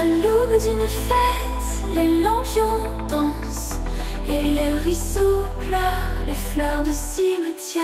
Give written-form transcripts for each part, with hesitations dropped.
À l'aube d'une fête, les lampions dansent et les ruisseaux pleurent les fleurs de cimetière.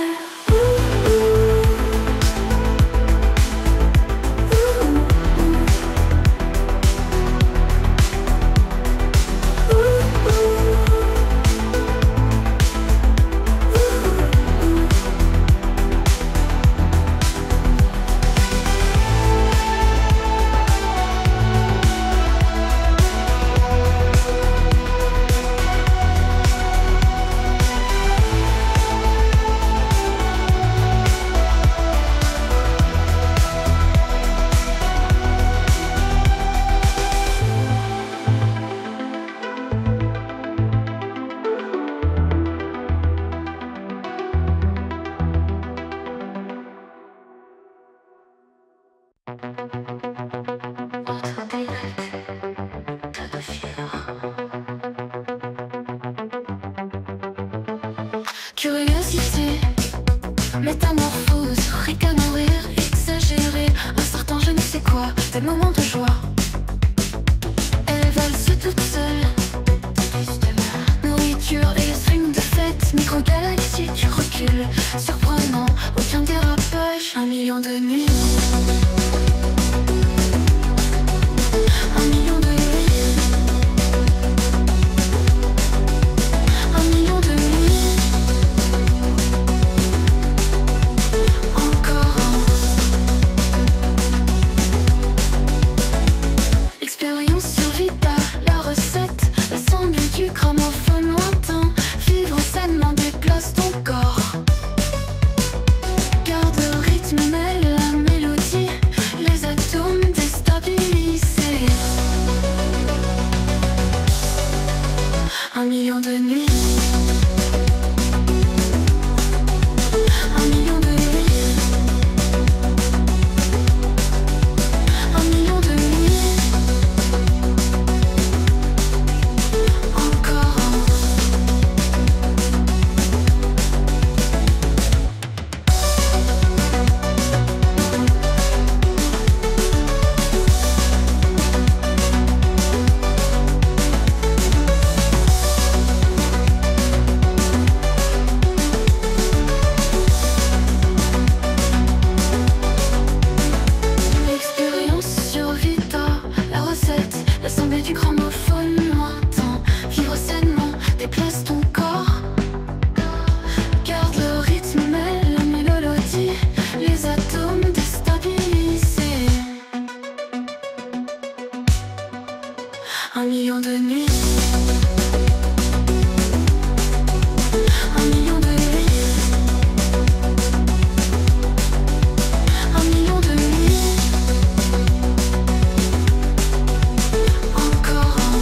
Curiosité, métamorphose, ricano rire, exagéré, un certain je ne sais quoi, des moments de joie. Elle valse toute seule, nourriture et swing de fête, micro-galactique, recul, surprenant, aucun dérapage, 1 million de nuits. 1 million de nuits. 1 million de nuits. Encore un. Expérience sur Vita, la recette, l'assemblée du gramophone lointain. Vivre sainement déplace ton corps. Garde le rythme, mêle la mélodie, les atomes déstabilisés. 1 million de nuits. 1 million de nuits. 1 million de nuits. Encore un. L'expérience sur Vita, la recette, l'assemblée du gramophone lointain. Vivre sainement, déplace ton corps. Garde le rythme, mêle la mélodie, les atomes déstabilisés. 1 million de nuits. 1 million de nuits. 1 million de nuits. Encore un.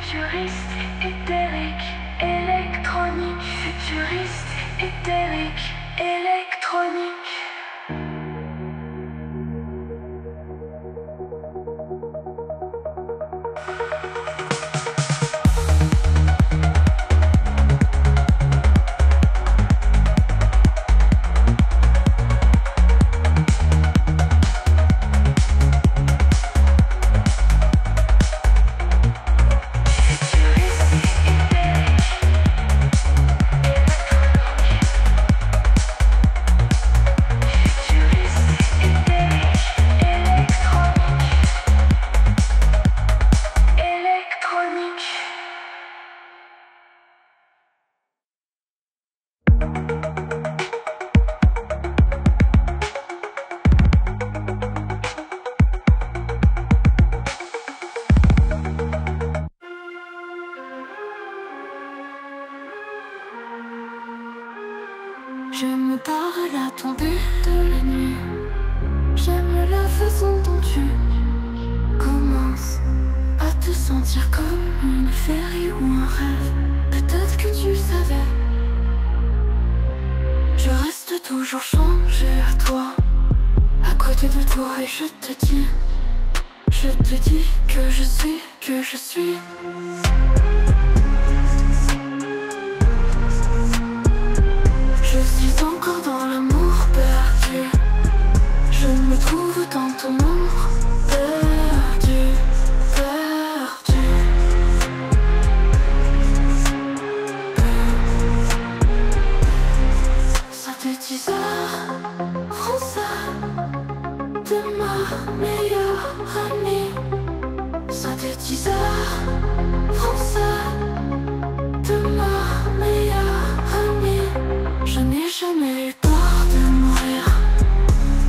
Futuriste, éthérique, électronique. Futuriste, éthérique, électronique. Je me pars à la tombée de la nuit. J'aime la façon dont tu commences à te sentir comme une féerie ou un rêve. Peut-être que tu savais. Je reste toujours changé à toi, à côté de toi, et je te dis que je suis. Je suis encore dans l'amour perdu. Je me trouve dans ton ombre, perdu. Ça fait 10 heures, prends ça de ma meilleure amie. Ça fait 10 heures, prends ça de ma meilleure amie. Je n'ai jamais eu peur de mourir,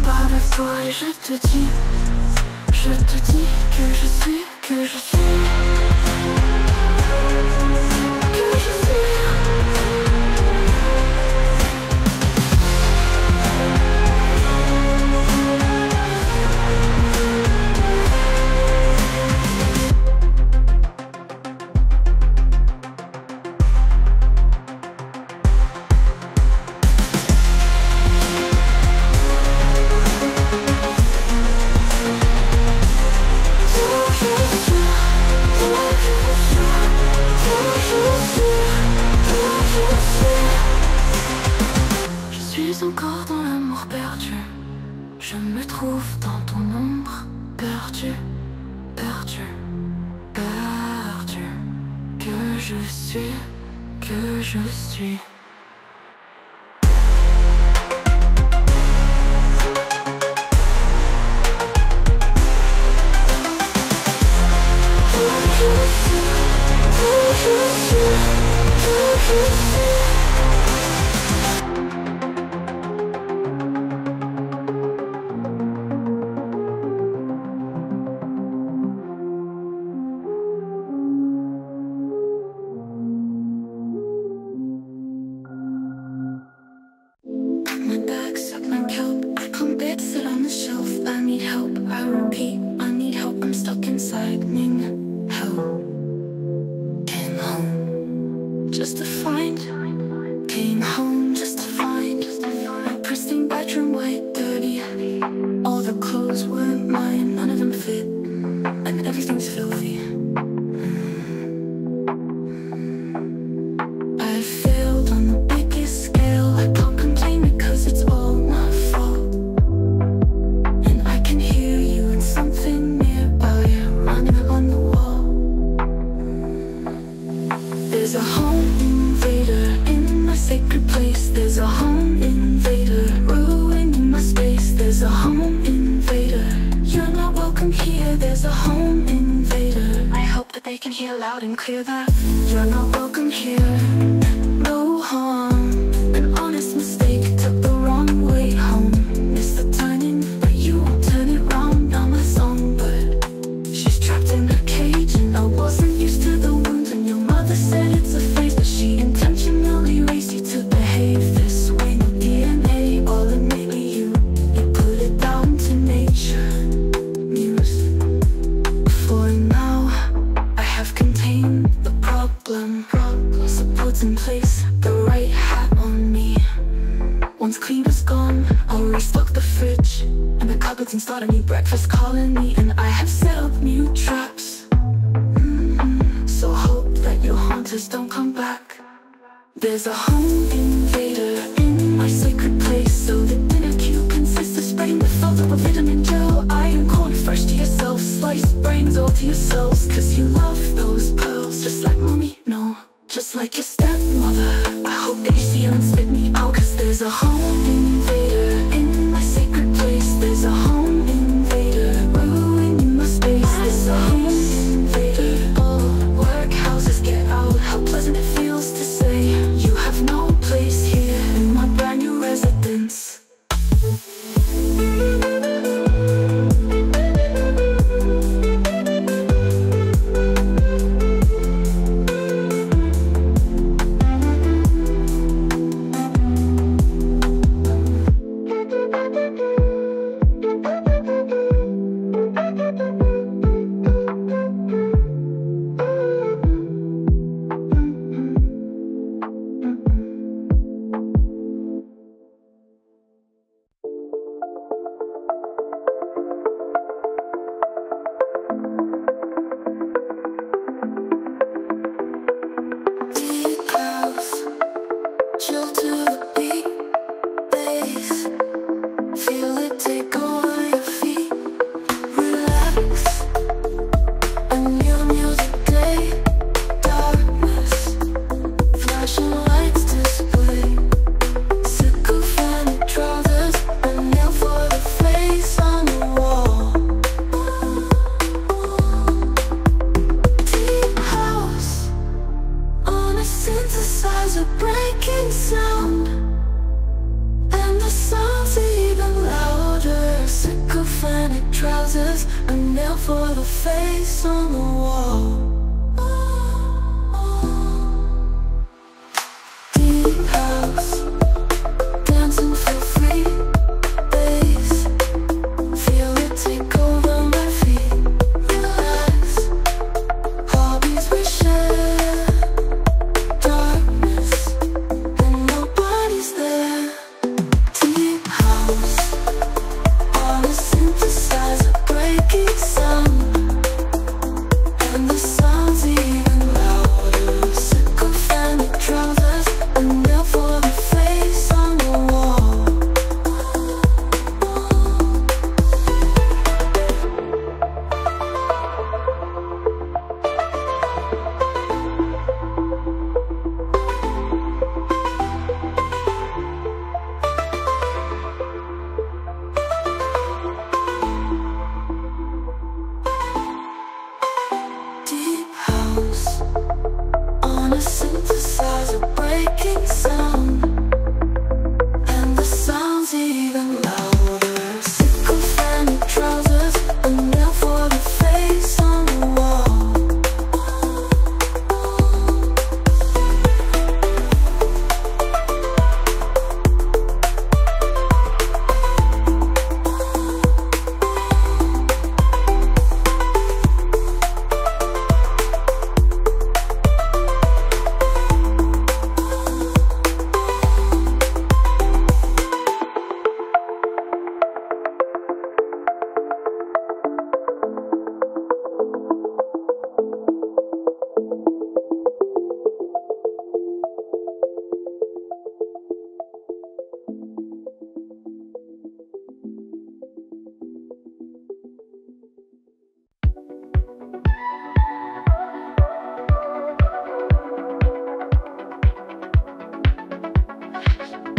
pas avec toi, et je te dis que je suis. Que je suis. Je suis encore dans l'amour perdu. Je me trouve dans ton ombre, perdu. Que je suis. My back's up, my kelp, come bed, sit on the shelf. I need help, I repeat, I need help. I'm stuck inside, ning, help. Came home just to find. Came home just to find. Pristine bedroom, white, dirty. All the clothes weren't mine, none of them fit, and everything's filthy. I failed on the biggest scale. I can't complain because it's all my fault. And I can hear you in something nearby, running on the wall. There's a home invader in my sacred place. There's a home invader ruining my space. There's a home invader. You're not welcome here. There's a home invader. I hope that they can hear loud and clear that you're not welcome here. No harm, an honest mistake, took the wrong way home. Missed the turning, but you won't turn it round. Now my song, but she's trapped in her cage, and I wasn't used to the wounds. And your mother said it's a phase, but she intentionally raised you to behave this way. No DNA, all innately you put it down to nature. Muse. For now, I have contained I'm the problem. Supports in place, the right hat on me. Once clean is gone, I'll restock the fridge and the cupboards and start a new breakfast colony. And I have set up new traps, so hope that your haunters don't come back. There's a home invader in my sacred place, so the dinner queue consists of spreading the thought of a vitamin gel. Iron corn first to yourself, sliced brains all to yourselves, cause you love those pearls just like mommy, no, just like your stepmother. I hope that you see her and spit me out, cause there's a home invader in my sacred place. There's a home invader ruining my space. There's a home invader. All workhouses get out, how pleasant it feels to say you have no place here in my brand new residence. For the face on the wall. Deep house, dancing for free. Bass, feel it take over my feet. Relax, hobbies we share. Darkness, and nobody's there. Deep house, on a synthesizer, breaking sound. And the sound's even louder. Sycophantic trousers, a nail for the face on the wall. Deep house, on a synthesizer, breaking sound. And the sound's even louder. Sycophantic trousers, a nail for the face on the wall.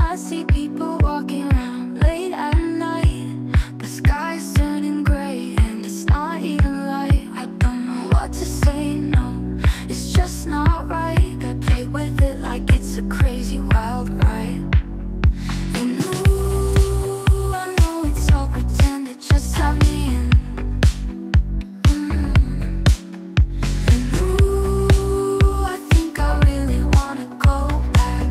I see people walking around late at night. The sky's turning gray and it's not even light. I don't know what to say, no, it's just not right. I play with it like it's a crazy wild ride. And ooh, I know it's all pretend, it just have me in. And ooh, I think I really wanna go back.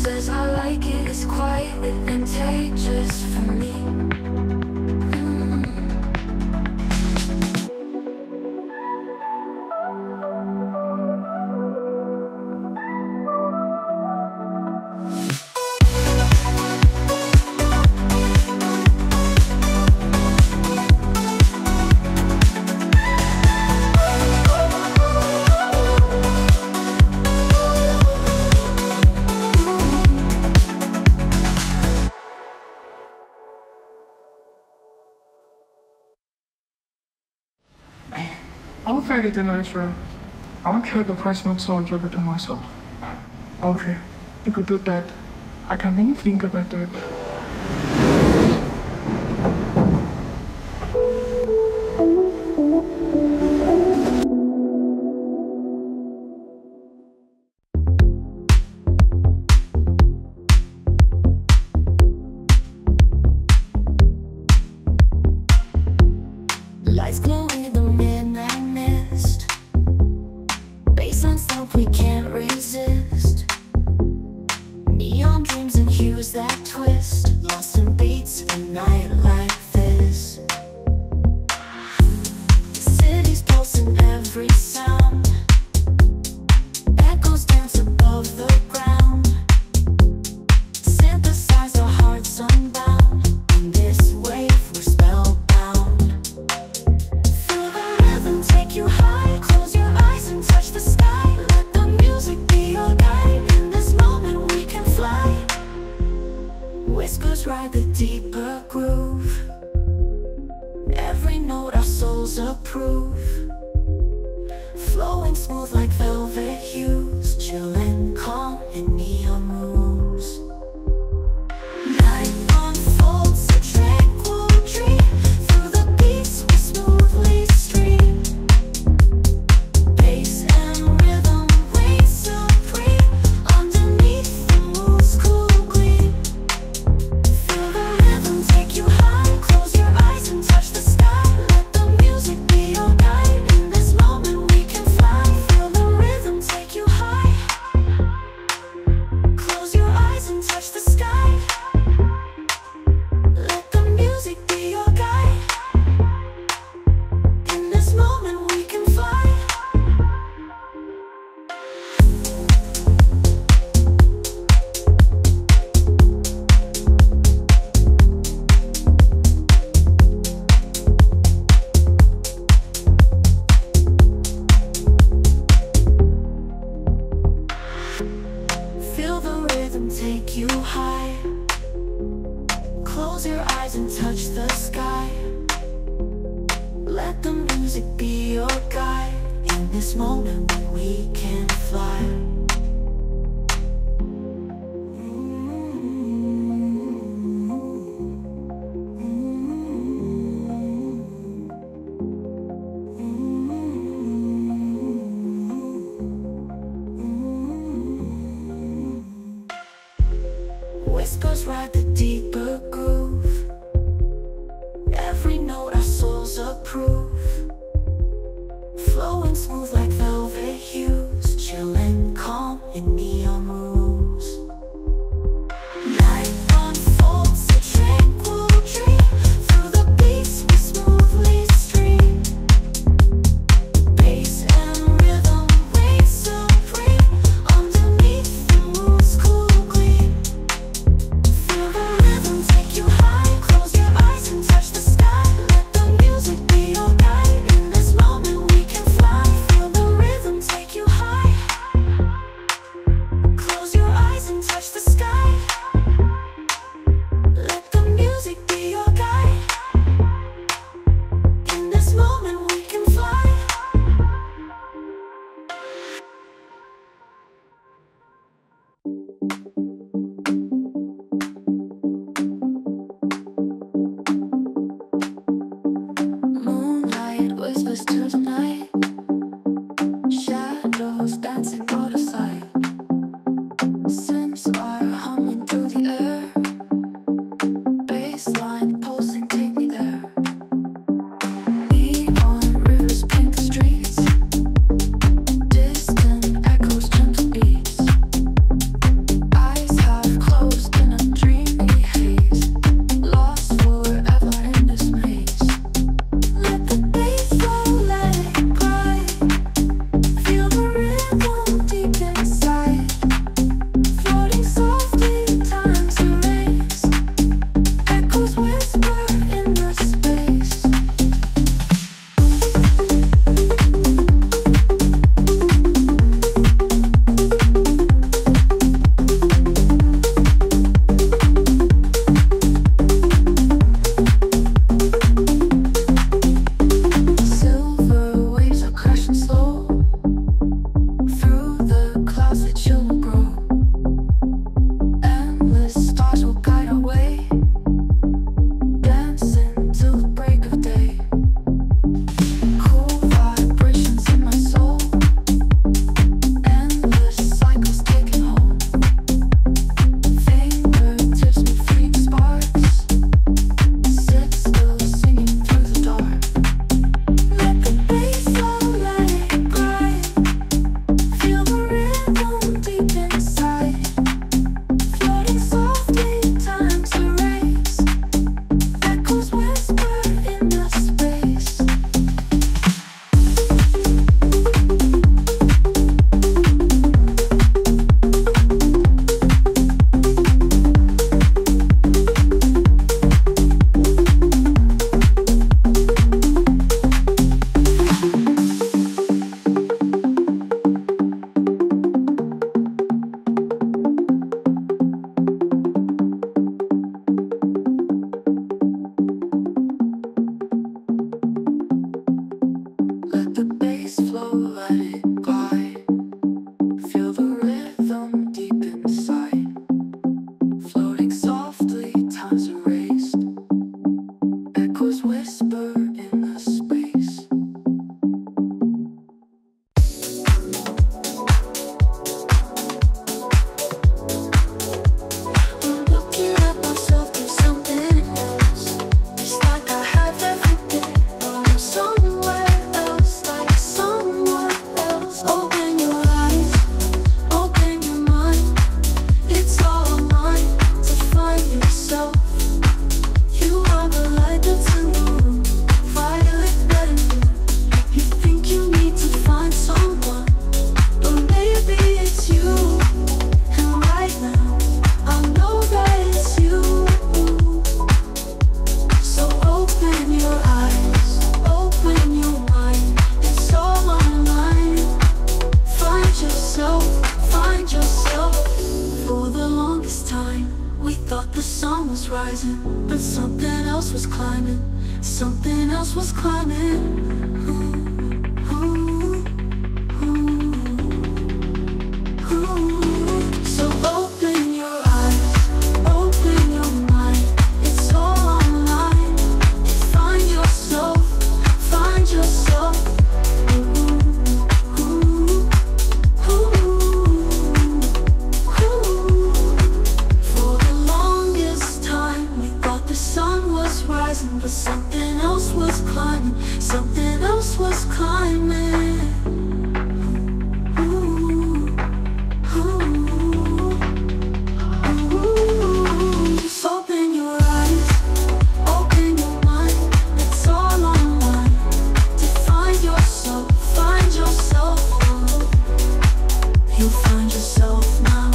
says I like it. It's quiet and contagious for me. I'm very nice, right? I don't care the price, not so I'll give it to myself. Okay, you could do that. I can't even think about it. Lights glow in the midnight mist. Baseline sound we can't resist. Neon dreams and hues that twist. Lost in beats a night like this. The city's pulsing every sound. Echoes dance above the ground. Synthesize our hearts unbound. In this wave we're spellbound. Feel the rhythm take you high. Close your eyes and touch the sky. Let the music be your guide. In this moment we can fly. Whispers ride the deeper groove. Every note our souls approve. Flowing smooth like velvet hues. Chillin' calm in neon moves. Night unfolds a tranquil dream. Through the beats we smoothly stream. Bass and rhythm reign supreme. Underneath the moon's cool gleam. Feel the rhythm take you high. Close your eyes and touch the sky. Let the music be your guide. In this moment we can fly. Feel the rhythm take you high. Close your eyes and touch the sky. Let the music be your guide. In this moment we can fly. Feel the rhythm take you high. Close your eyes and touch the sky. Let the music be your guide. In this moment when we can fly. Whispers ride the deeper groove. Every note our souls approve. Flowing smooth like velvet hues. Chillin' calm in neon moves. Night unfolds a tranquil dream. Through the beats we smoothly stream. Bass and rhythm reign supreme. Underneath the moon's cool gleam. Feel the rhythm take you high. Close your eyes and touch the sky. Let the music be your guide. In this moment we can fly. Feel the rhythm take you high. Close your eyes and touch the sky. Let the music be your guide. In this moment we can fly. Moonlight whispers to the night. Shadows dancing out of sight. Scents are humming through the air. Baseline pulsing, take me there. Neon rivers paint the streets. Distant echoes, gentle beats. Eyes was rising, but something else was climbing. Something else was climbing. Ooh, ooh, ooh, ooh. So open your eyes, open your mind. It's all online. Find yourself, find yourself. But something else was climbing, something else was climbing. Ooh, ooh, ooh. Just open your eyes, open your mind. It's all online. To find yourself, find yourself. You'll find yourself now.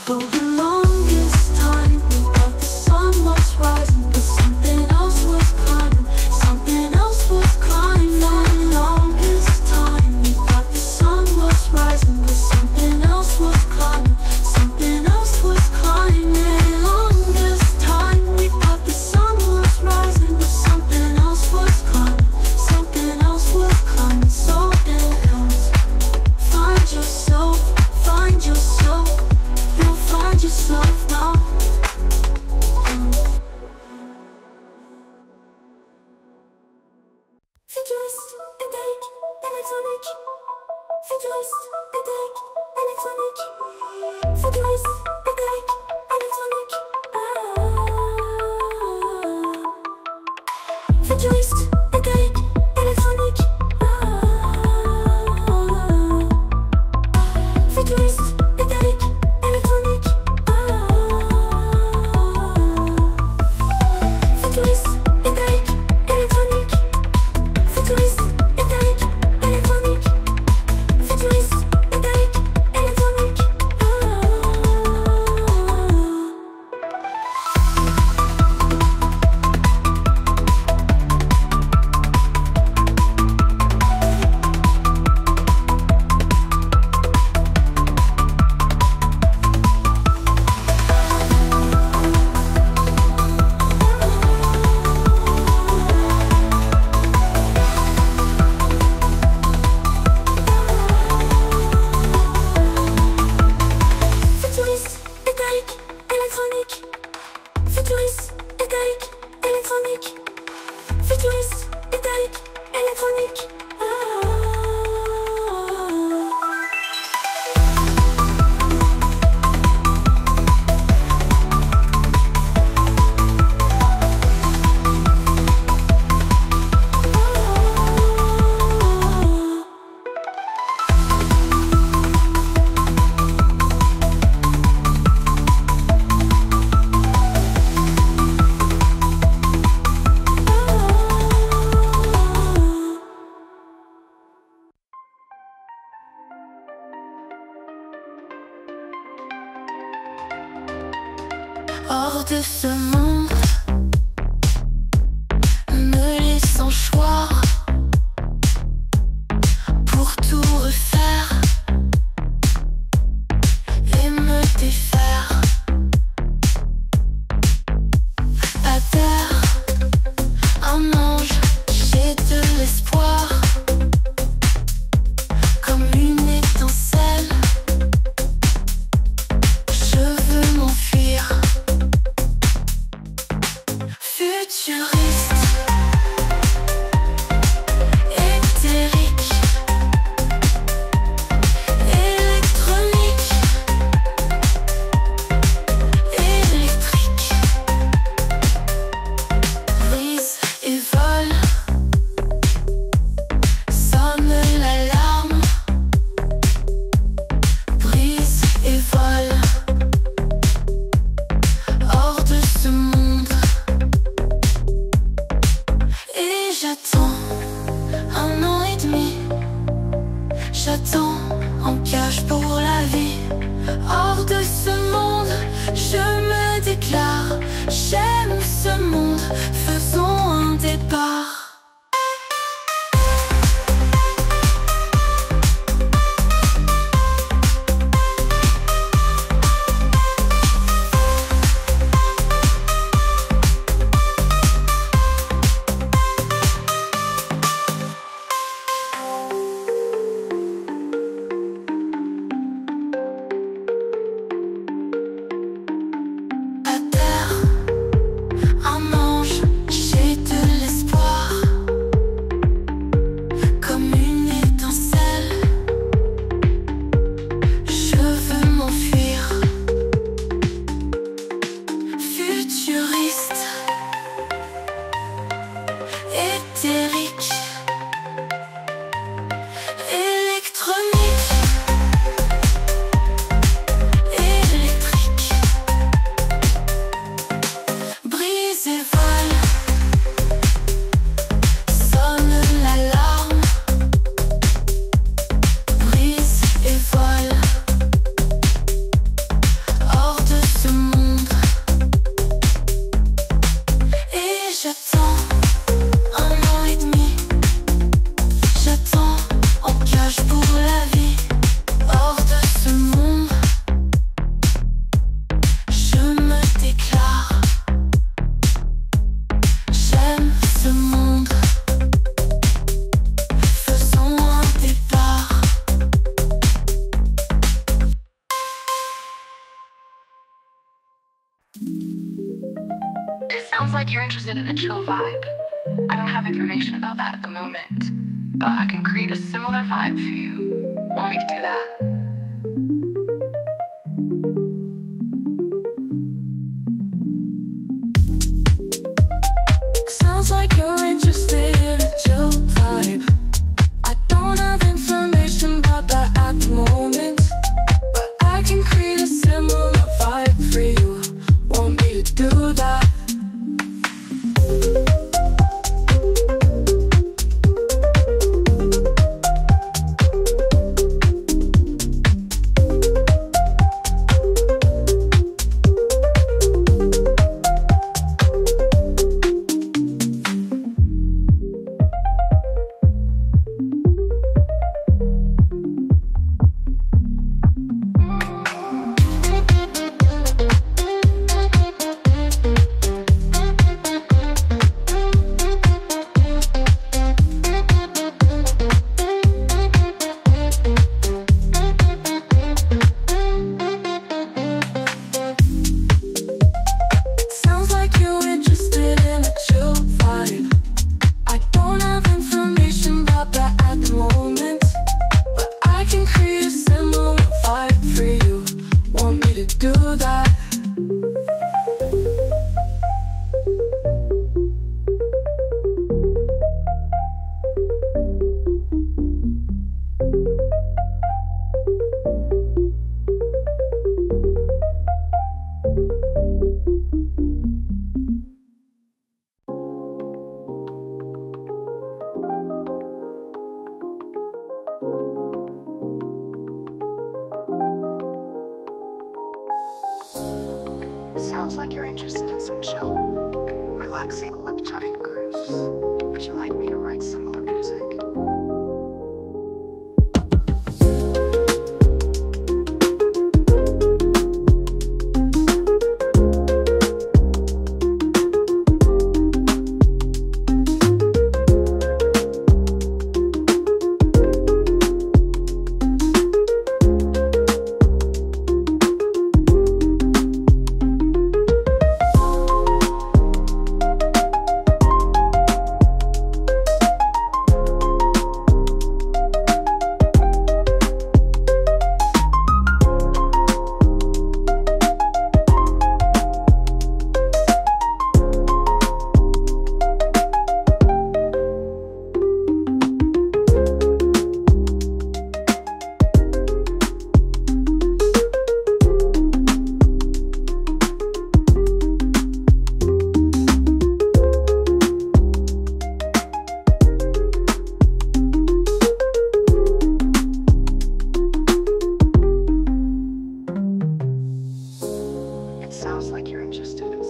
For the longest time, we thought the sun was rising, but something else was climbing. Something else was climbing. For the longest time, we thought the sun was rising, but something else was climbing. Something else was climbing. Longest time, we thought the sun was rising, but something else was climbing. Something else was climbing. Something else. Find yourself, find yourself. You'll find yourself now. Futurist, electronic, electronic. Futurist, electronic, futurist, electronic. Futurist, electronic. Futurist, electronic. Futurist, electronic. Futurist, electronic. Futurist, electronic. Hors de ce monde, me laissant choix pour tout refaire et me défaire. À terre, un ange, j'ai de l'espoir, comme une étincelle. Je veux m'enfuir. hors de ce monde. Et j'attends 1 an et demi. J'attends en cage pour la vie. Hors de ce monde, je me déclare. J'aime ce monde, faisons un départ. Éthérique, électronique, électrique. Brise et vole, sonne l'alarme. Brise et vole, hors de ce monde. Et j'attends 1 an et demi. J'attends en cage pour la vie. Hors de ce monde, je me déclare. J'aime ce monde, faisons un départ. It sounds like you're interested in a chill vibe. I don't have information about that at the moment, but I can create a similar vibe for you. Want me to do that? Sounds like you're interested in a chill vibe. I don't have information about that at the moment, but I can create a similar vibe for you. Want me to do that? Sounds like you're interested in a chill vibe. I don't have information about that at the moment, but I can create a similar vibe for you. Want me to do that? Sounds like you're interested in some chill, relaxing electronic grooves. Would you like me to write similar music?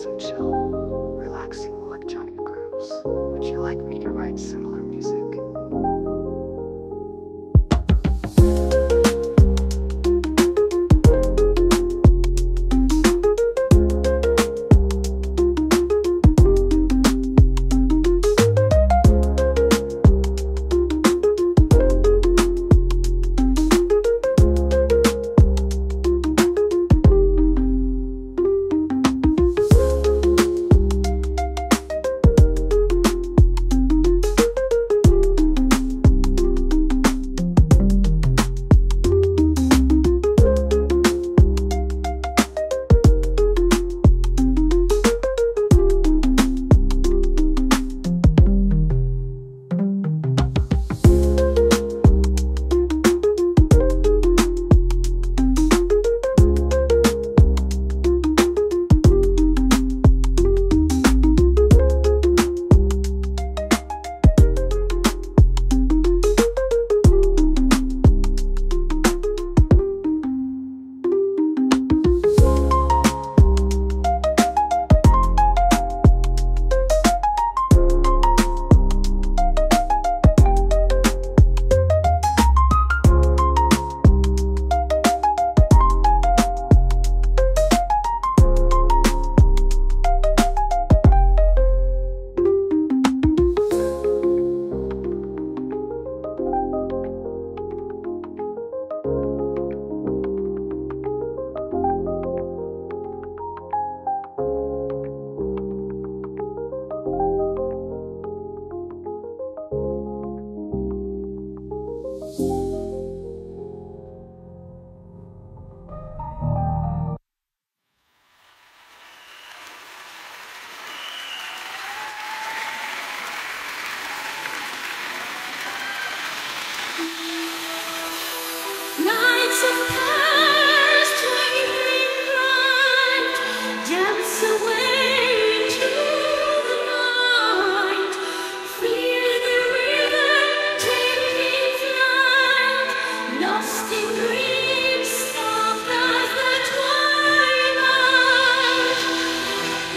nice and chill, relaxing electronic grooves. Would you like me to write similar music? Nights of past waving bright, dance away into the night. Feel the rhythm taking flight, lost in dreams, soft as the twilight.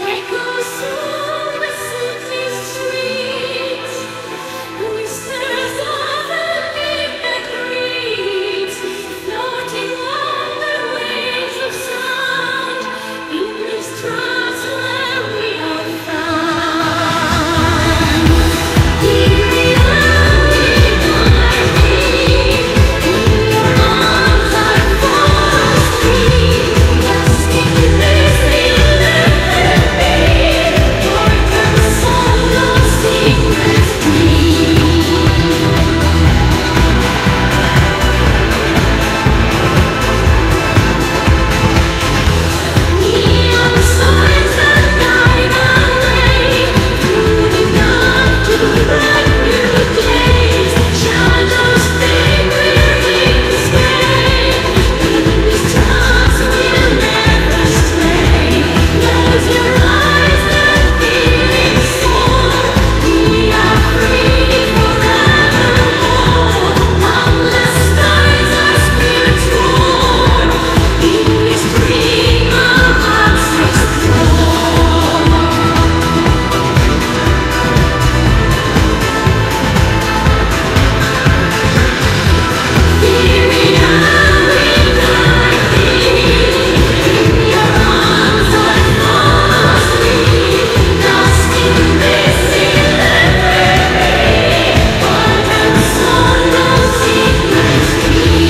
Echoes of the city streets, whispers of the midnight breeze, floating on the waves of sound, in this trance where we are found. Here we are, in your arms I fall asleep, lost in this electric beat, forget the song of secret dreams. Neon signs that guide our way through the night to bright new days. Shadows fade, we're to stay. In this trance we'll never stray. Close your eyes, the feeling's gone. We are free forevermore. Boundless skies, our spirits roar. In this dream our hearts explore. Here we are, like these. In your arms I fall asleep, lost in this electric beat, forget the song of secret dreams.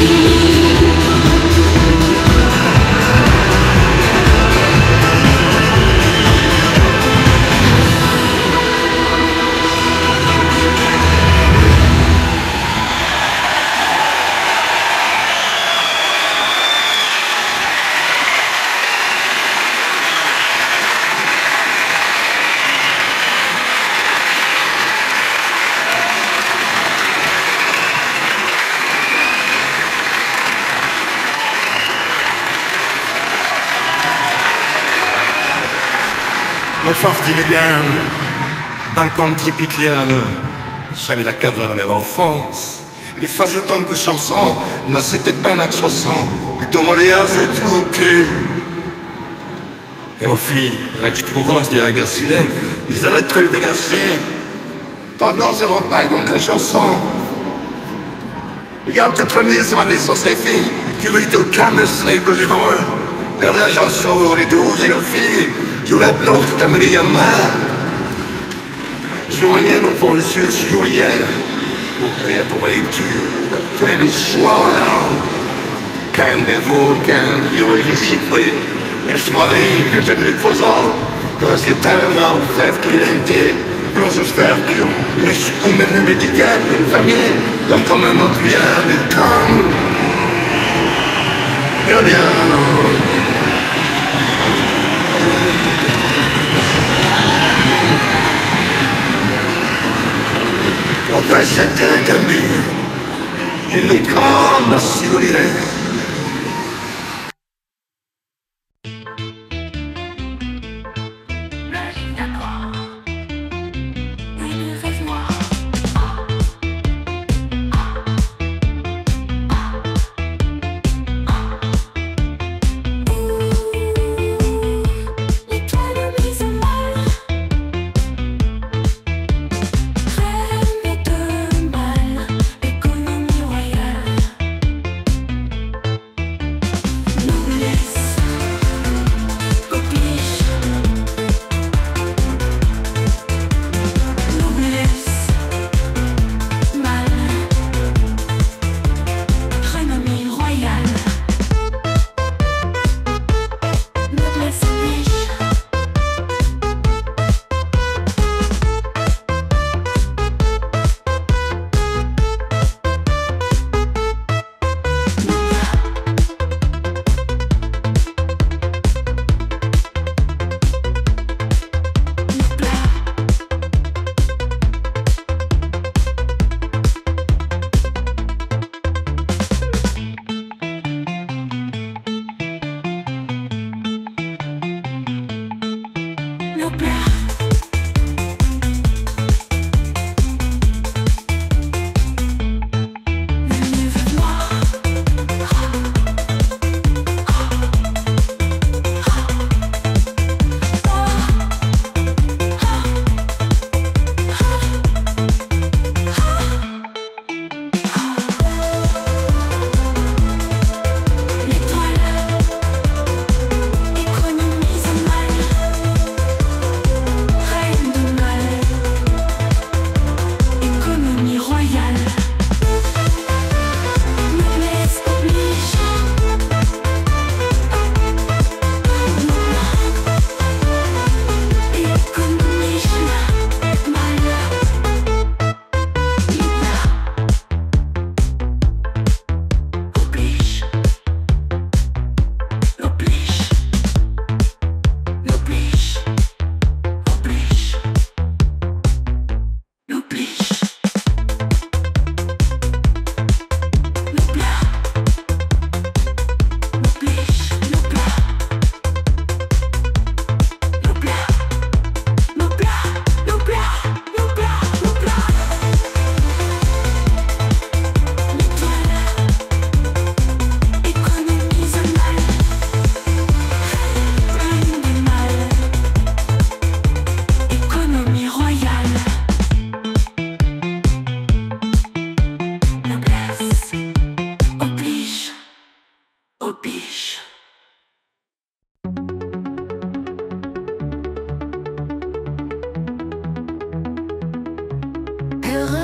Lo forti vediamo, d'incontri picchiano, j'avais la cave dans mon enfance. Les phases de tant de chansons, non c'était pas notre chanson, et tout mon lien c'est tout cul. Et aux filles, avec cette province des agacinés, ils arrêteraient de dégager. Pendant ce repas, donc la chanson. Regarde ta première sur ma naissance, les filles, qui veulent au calme, ce n'est que je veux. Regarde la chanson, les douze et les filles, je la plante, ta mêlée à main. Joyeux, au fond, le ciel, joyeux. Pour créer pour les lecture, fais les choix, là. Calmez-vous, calme, il y aurait des chiffres. Laisse-moi rire, que je ne les faisant. Parce que tellement, fait qu'il était. Quand je fais que je suis même médical, une famille, donc quand même un bien, mais comme. Rien. On fait cette interdit. Il est grand, merci de l'idée.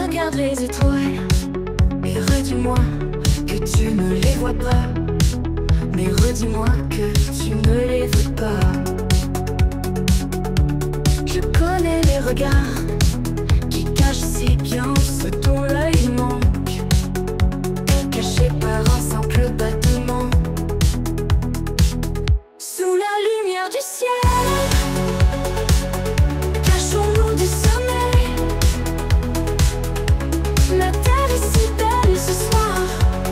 Regarde les étoiles et redis-moi que tu ne les vois pas. Mais redis-moi que tu ne les veux pas. Je connais les regards qui cachent si bien ce dont l'œil manque, caché par un simple battement. Sous la lumière du ciel, cachons-nous du sommeil. La terre est si belle ce soir.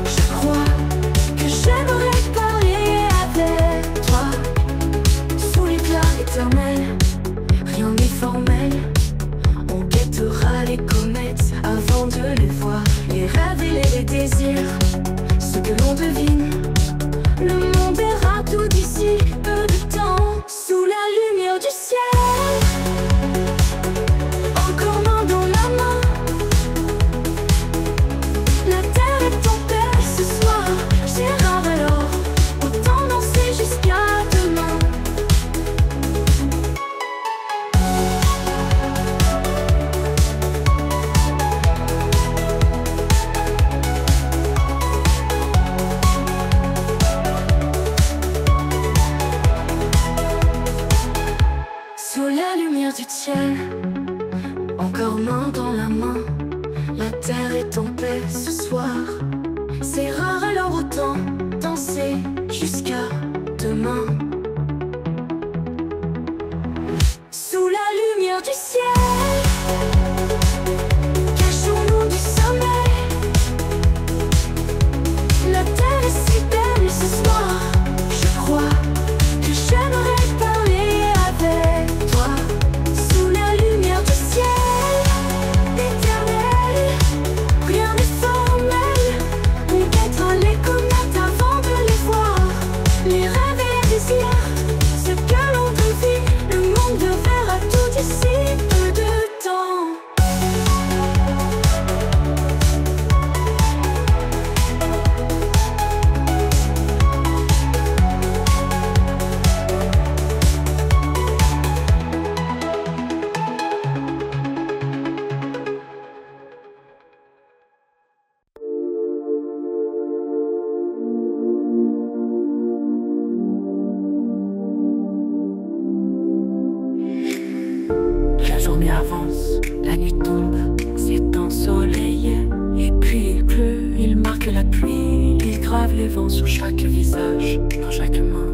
Je crois que j'aimerais parler avec toi. Sous l'éclat éternel, rien n'est formel. On guettera les comètes avant de les voir. Les rêves et les désirs, ce que l'on devine. Le monde verra tout d'ici peu de temps. Sous la Sous la lumière du ciel, encore main dans la main, la terre est en paix ce soir. C'est rare alors autant danser jusqu'à demain. Sous la lumière du ciel, cachons-nous du sommeil. La terre est si belle ce soir, je crois que j'aimerais parler avec toi. Sous la lumière du ciel éternel, rien n'est formel. On guettera les comètes avant de les voir, les rêves et les désirs, ce que l'on devine. Le monde verra tout d'ici peu de temps. La journée avance, la nuit tombe, c'est ensoleillé. Et puis il pleut, il marque la pluie, il grave les vents sur chaque visage, dans chaque main.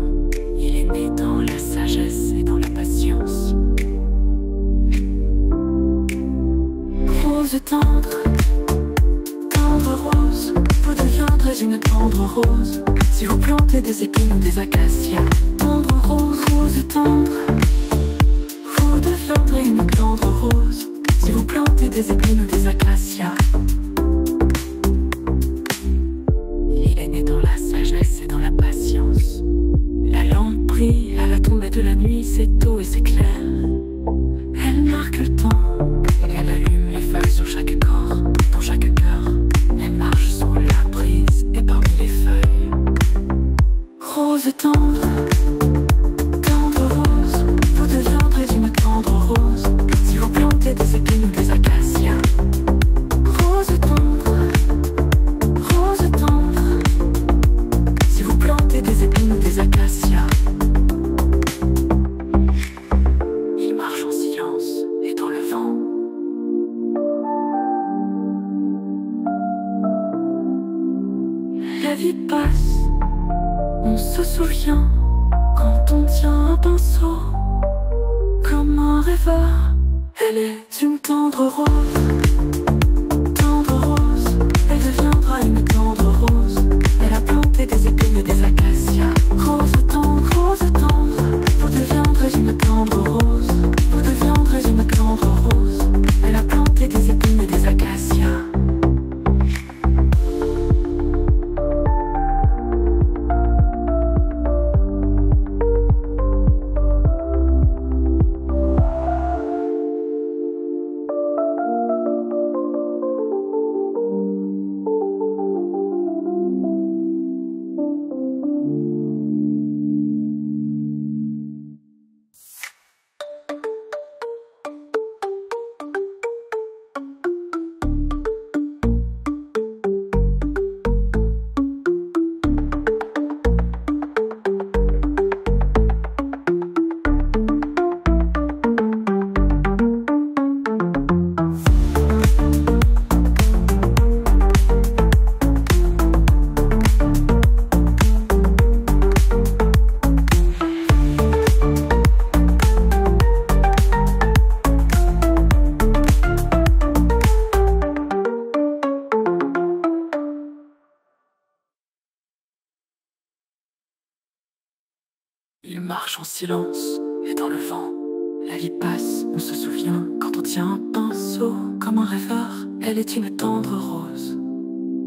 Il est né dans la sagesse et dans la patience. Rose tendre, tendre rose, vous deviendrez une tendre rose si vous plantez des épines ou des acacias. Tendre rose, rose tendre, vous deviendrez une tendre rose si vous plantez des épines ou des acacias. Il est né dans la sagesse et dans la patience. La lampe brille à la tombée de la nuit, c'est tôt et c'est clair. Elle marque le temps, elle allume les feuilles sur chaque corps, dans chaque cœur. Elle marche sous la brise et parmi les feuilles. Rose tendre, tendre rose, vous deviendrez une tendre rose si vous plantez des épines ou des acacias. Rose tendre, si vous plantez des épines ou des acacias. Il marche en silence et dans le vent. La vie passe, on se souvient quand on tient un pinceau. Comme un rêveur, elle est une tendre rose. Tendre rose, elle deviendra une tendre rose. Elle a planté des épines et des acacias. Rose tendre, vous deviendrez une tendre rose. Vous deviendrez une tendre rose. Elle a planté des épines et des acacias. Il marche en silence et dans le vent. La vie passe, on se souvient quand on tient un pinceau. Comme un rêveur, elle est une tendre rose.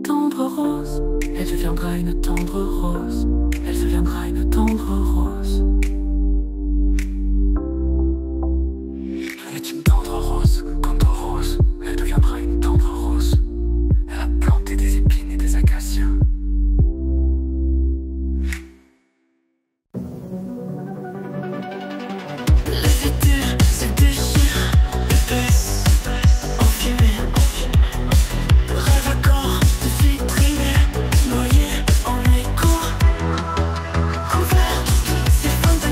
Tendre rose, elle deviendra une tendre rose. Elle deviendra une tendre rose. Elle est une tendre rose, tendre rose. Elle deviendra une tendre rose. Elle a planté des épines et des acacias. Noyé en écho, couvert, c'est fin de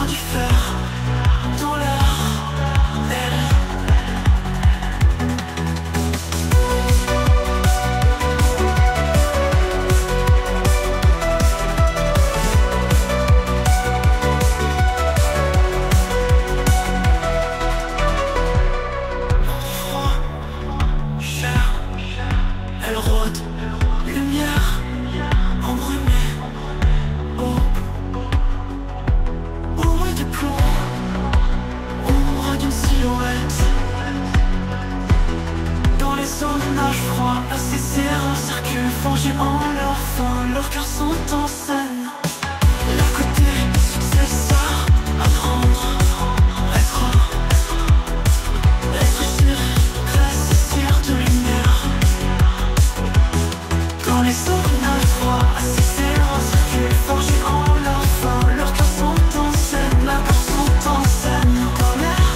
du fer dans l'air. Elle rôde, lumière embrumée, ombre de plomb, ombre d'une silhouette. Dans les zones nage froid, assaisir un circuit forgé en leur fin, leurs cœurs sont en scène. L'à côté, successeur, apprendre, être sûr, saisir de lumière. Dans les zones nage froid, assaisir un circuit forgé en leur fin, leurs cœurs sont en scène, leurs cœurs sont en scène. Dans l'air.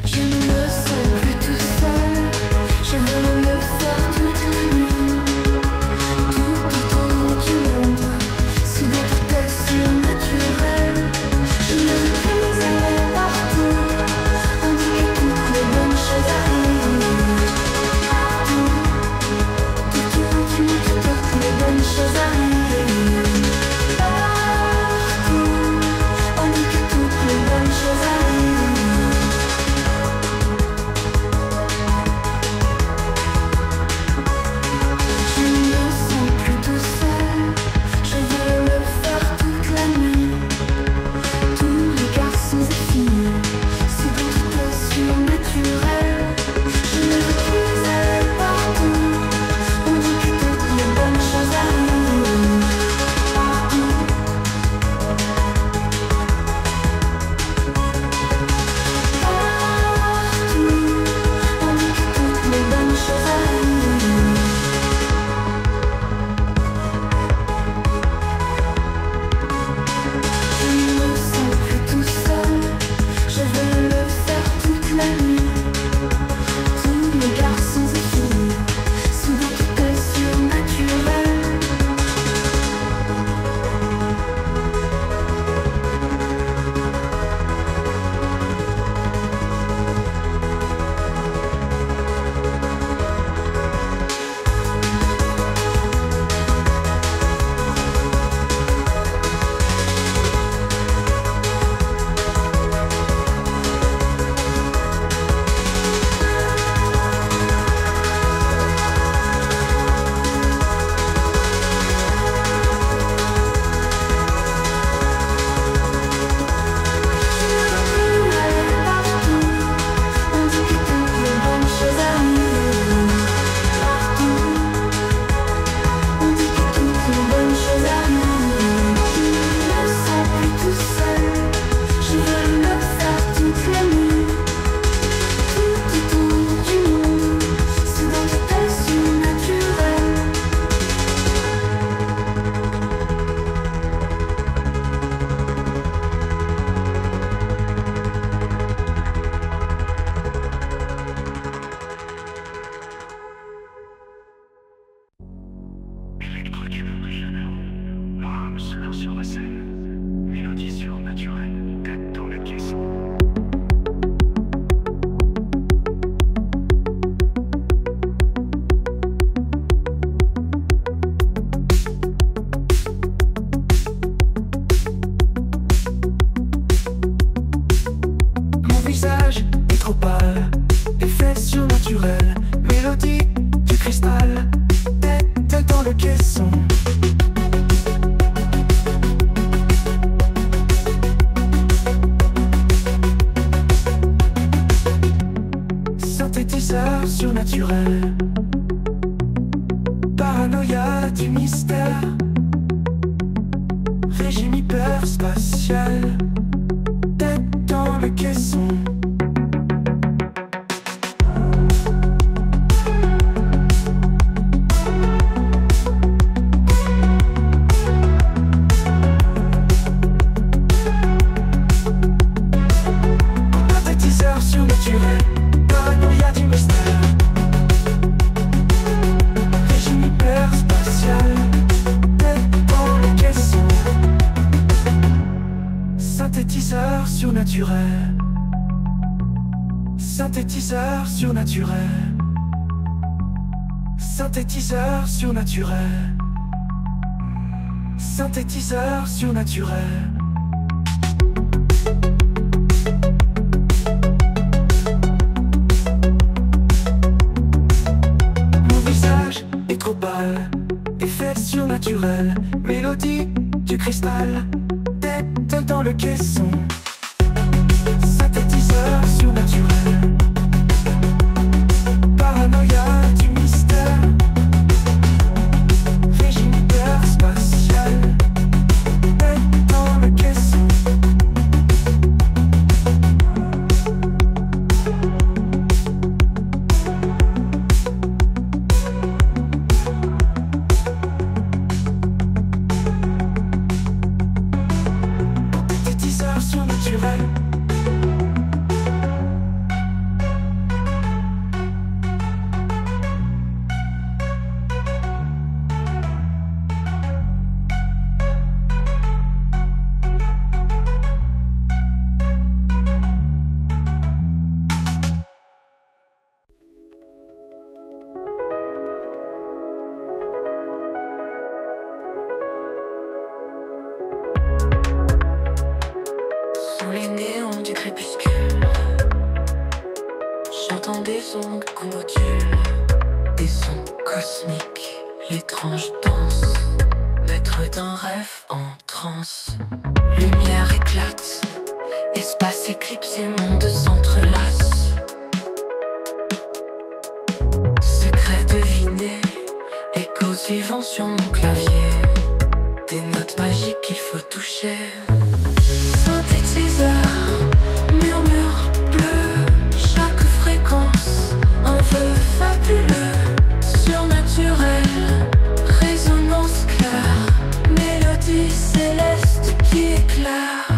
Je ne me sens plus tout seul, je veux le faire toute la nuit. Tout autour du monde, sous des protections naturelles. Je ne veux plus aller partout, indiquer toutes les bonnes choses arrivent. Toutes les bonnes choses arrivent. Partout, indiquer toutes les bonnes choses arrivent. Je me sens plus tout seul, je veux le faire toute la nuit. Tous les garçons et filles, sous des protections naturelles. Je ne veux plus aller partout, on dit que toutes les bonnes choses arrivent. Partout. On dit que toutes les bonnes choses arrivent. Je ne me sens plus tout seul, je veux le faire toute la nuit. Tous les garçons et filles, sous des protections naturelles. Sur la scène, mélodie surnaturelle, tête dans le caisson. Mon visage est trop pâle, effet surnaturel, mélodie du cristal, tête dans le caisson. Synthétiseur surnaturel, paranoïa du mystère, régime hyperspatial, tête dans le caisson. Synthétiseur surnaturel. Synthétiseur surnaturel. Synthétiseur surnaturel. Mon visage est trop pâle. Effet surnaturel. Mélodie du cristal. Tête dans le caisson. Synthétiseur surnaturel. Paranoïa du mystère. Régime hyperspatial. Tête dans le caisson. Synthétiseur surnaturel. Sous les néons du crépuscule, j'entends des ondes qu'on module, des sons cosmiques, l'étrange danse, maître d'un rêve en transe. Lumière éclate, espace éclipse et monde s'entrelace. Secret deviné, échos vivants sur mon clavier, des notes magiques qu'il faut toucher. Synthétiseur, murmure bleu, chaque fréquence, un vœu fabuleux, surnaturel, résonance claire, mélodie céleste qui éclaire.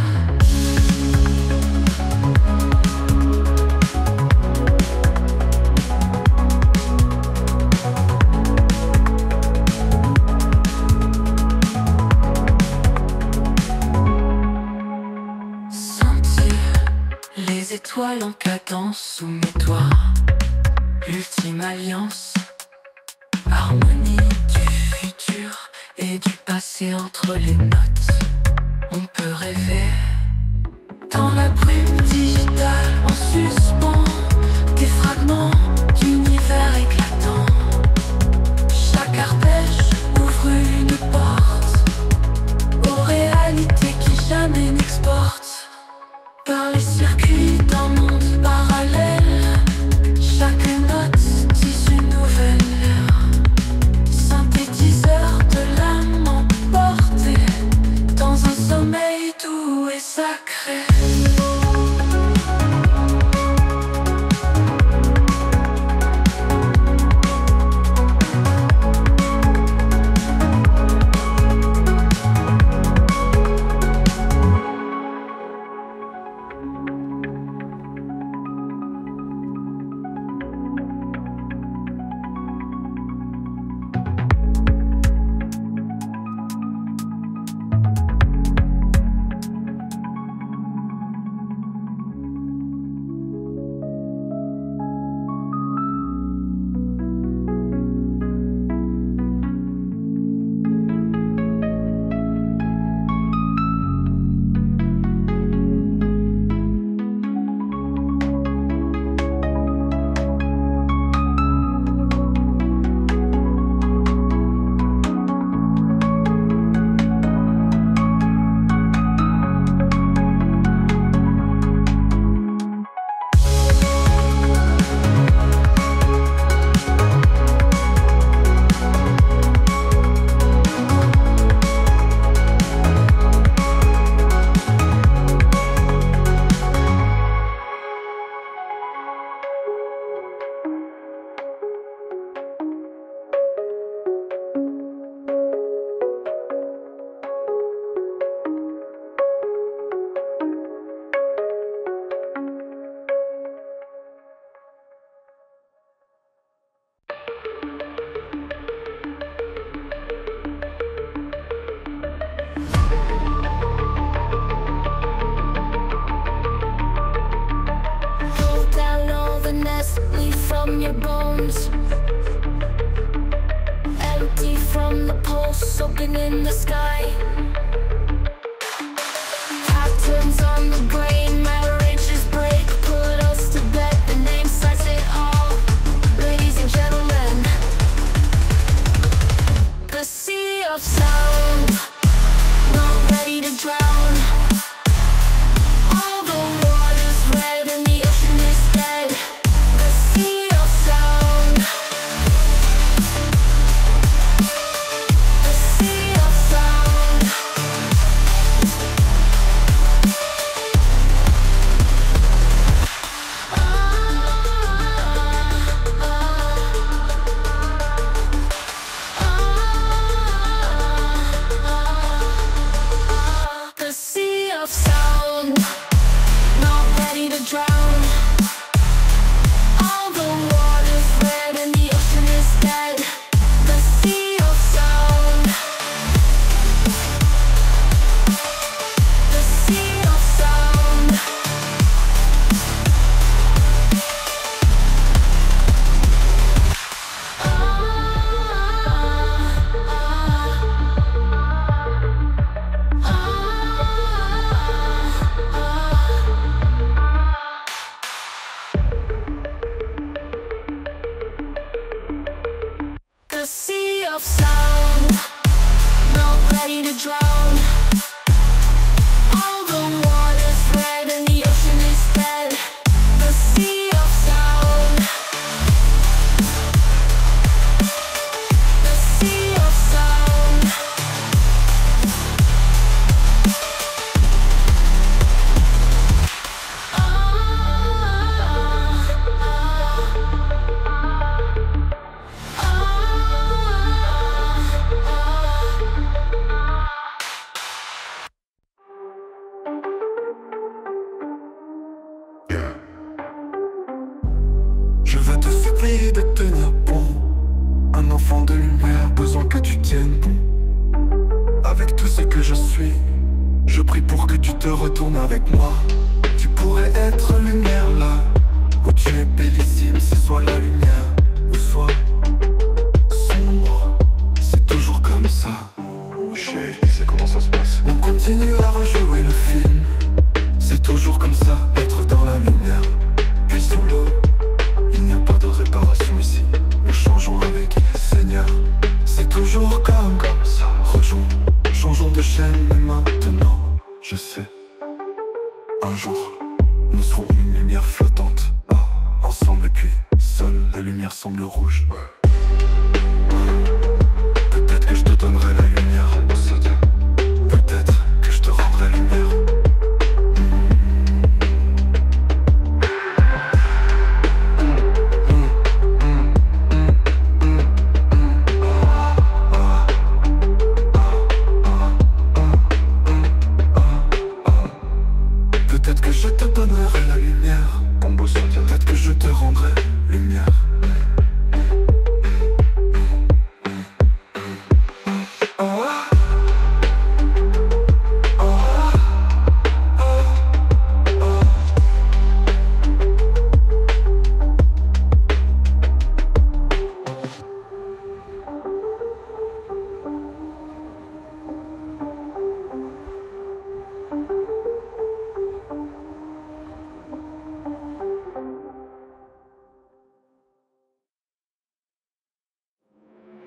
Les étoiles en cadence sous mes doigts. Ultime alliance. Harmonie du futur et du passé entre les notes. On peut rêver dans la brume digitale en suspens. Des fragments d'univers éclatants. Chaque arpège ouvre une porte aux réalités qui jamais n'exportent. Par les circuits d'un monde parallèle, chaque note tisse une nouvelle ère. Synthétiseur de l'âme emportée dans un sommeil doux et sacré. from your bones, empty from the pulse, soaking in the sky. Patterns on the brain, marriages break, put us to bed. The name says it all, ladies and gentlemen. The sea of sound, not ready to drown. All the water's red and the ocean is dead. The sea of sound, the sea of sound. The sea of sound, not ready to drown. All the water's red and the ocean is dead. The sea of sound, the sea of sound. The sea of sound, not ready to drown. All the water's red and the ocean is dead. The sea of sound, the sea of sound. Je vais te supplier de tenir bon. Un enfant de lumière, besoin que tu tiennes bon. Avec tout ce que je suis, je prie pour que tu te retournes avec moi. Tu pourrais être lumière là où tu es bellissime, c'est soit la lumière ou soit sombre. C'est toujours comme ça. Chérie, tu sais comment ça se passe. On continue à rejouer le film. C'est toujours comme ça, être dans la lumière, puis sous l'eau. Il n'y a pas de réparation ici. Nous changeons avec Seigneur. C'est toujours comme ça. Rejouons, changeons de chaîne, mais maintenant, je sais. Un jour, nous serons une lumière flottante. Ensemble et puis, seule la lumière semble rouge. Peut-être que je te donnerai la lumière. Peut-être que je te rendrai lumière. Peut-être que je te donnerai la lumière. Peut-être que je te rendrai lumière.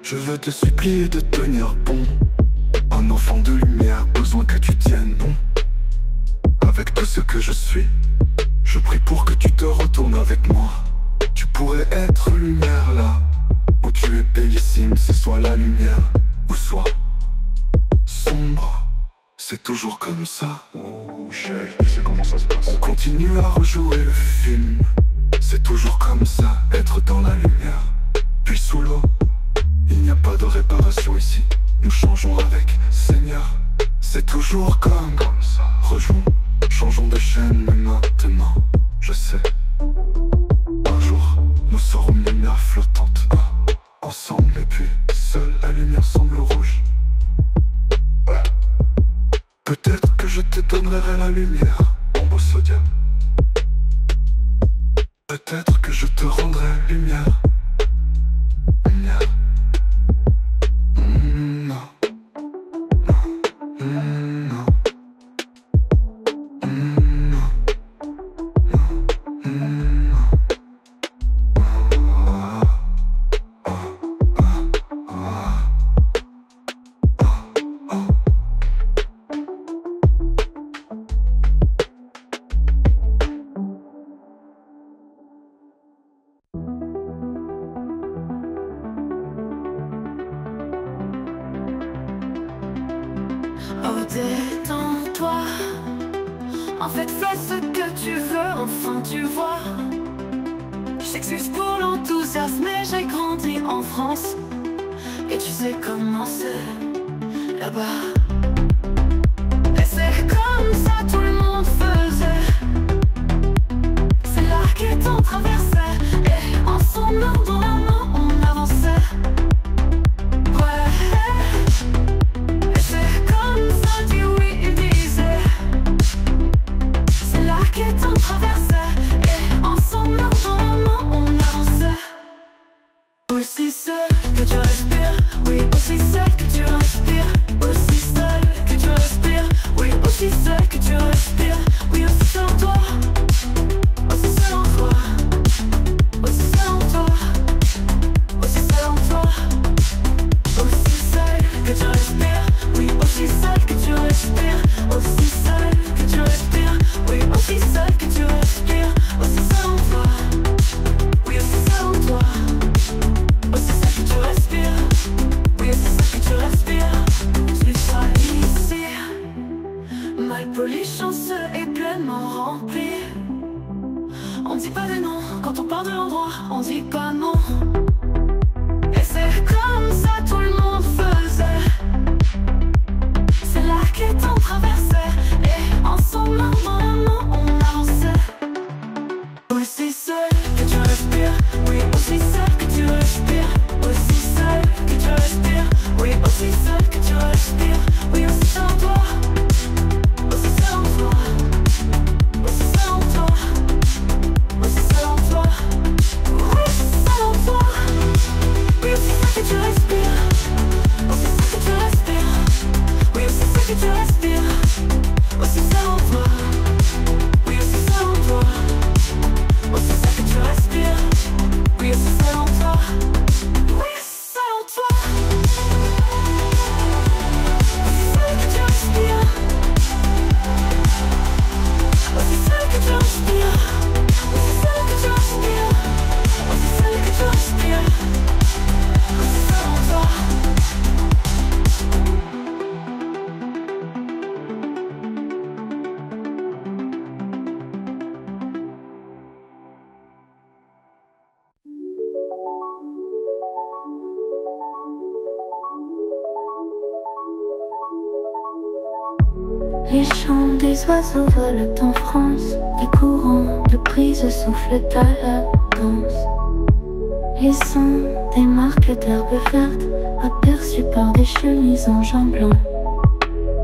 Je veux te supplier de tenir bon. Un enfant de lumière, besoin que tu tiennes bon. Avec tout ce que je suis, je prie pour que tu te retournes avec moi. Tu pourrais être lumière là où tu es bellissime, c'est soit la lumière ou soit sombre. C'est toujours comme ça. Oh chérie, tu sais comment ça se passe. On continue à rejouer le film. C'est toujours comme ça, être dans la lumière, puis sous l'eau. Il n'y a pas de réparation ici. Nous changeons avec Seigneur. C'est toujours comme ça. Rejouons, changeons de chaîne, mais maintenant, je sais. Un jour, nous serons une lumière flottante. Ensemble et puis, seule la lumière semble rouge. Peut-être que je te donnerai la lumière, mon beau sodium. Peut-être que je te rendrai lumière. Lumière. Non. Non. Non. Oh, détends-toi. En fait, fais ce que tu veux, enfin tu vois. Je s'excuse pour l'enthousiasme, mais j'ai grandi en France. Et tu sais comment c'est là-bas. Et c'est comme ça tout le monde faisait. C'est là que t'en traversait. Et en son main dans la main, on avançait. Ouais. Et c'est comme ça, dis oui, il disait. C'est là que t'en traversait. Et en son main dans la main, on avançait. Aussi seul que tu respires, oui, aussi seul que tu respires, aussi seul que tu respires, oui, aussi seul que tu respires, oui, aussi seul en toi, aussi seul en toi, aussi seul en toi, aussi seul en toi, aussi seul que tu respires, oui, aussi seul que tu respires, aussi seul que tu respires, oui, aussi seul que tu respires, aussi seul en toi, oui, aussi seul en toi. C'est ça que tu respires, oui c'est ça que tu respires. Tu seras ici, mal poli, chanceux et pleinement rempli. On dit pas des noms, quand on part de l'endroit, on dit pas non. Et c'est comme ça tout le monde faisait. C'est là que t'en traversait. Et ensemble, main dans la main, on avançait. Aussi seul que tu respires, oui aussi seul que tu respires, aussi seul que tu respires, oui aussi seul que tu respires, oui aussi seul en toi, aussi seul en toi, aussi seul en toi, aussi seul en toi, oui aussi seul en toi, oui aussi seul que tu respires, aussi seul que tu respires, oui aussi seul que tu respires, aussi seul en toi, oui aussi seul en toi. Aussi seul que tu respires, oui aussi seul en toi, oui seul en toi. Aussi seul que tu respires, aussi seul que tu respires, aussi seul que tu respires, aussi seul que tu respires, aussi seul en toi. Les chants des oiseaux volent en France, les courants de brise soufflent à la danse. Les sons des marques d'herbes vertes aperçus par des chemises en jean blanc.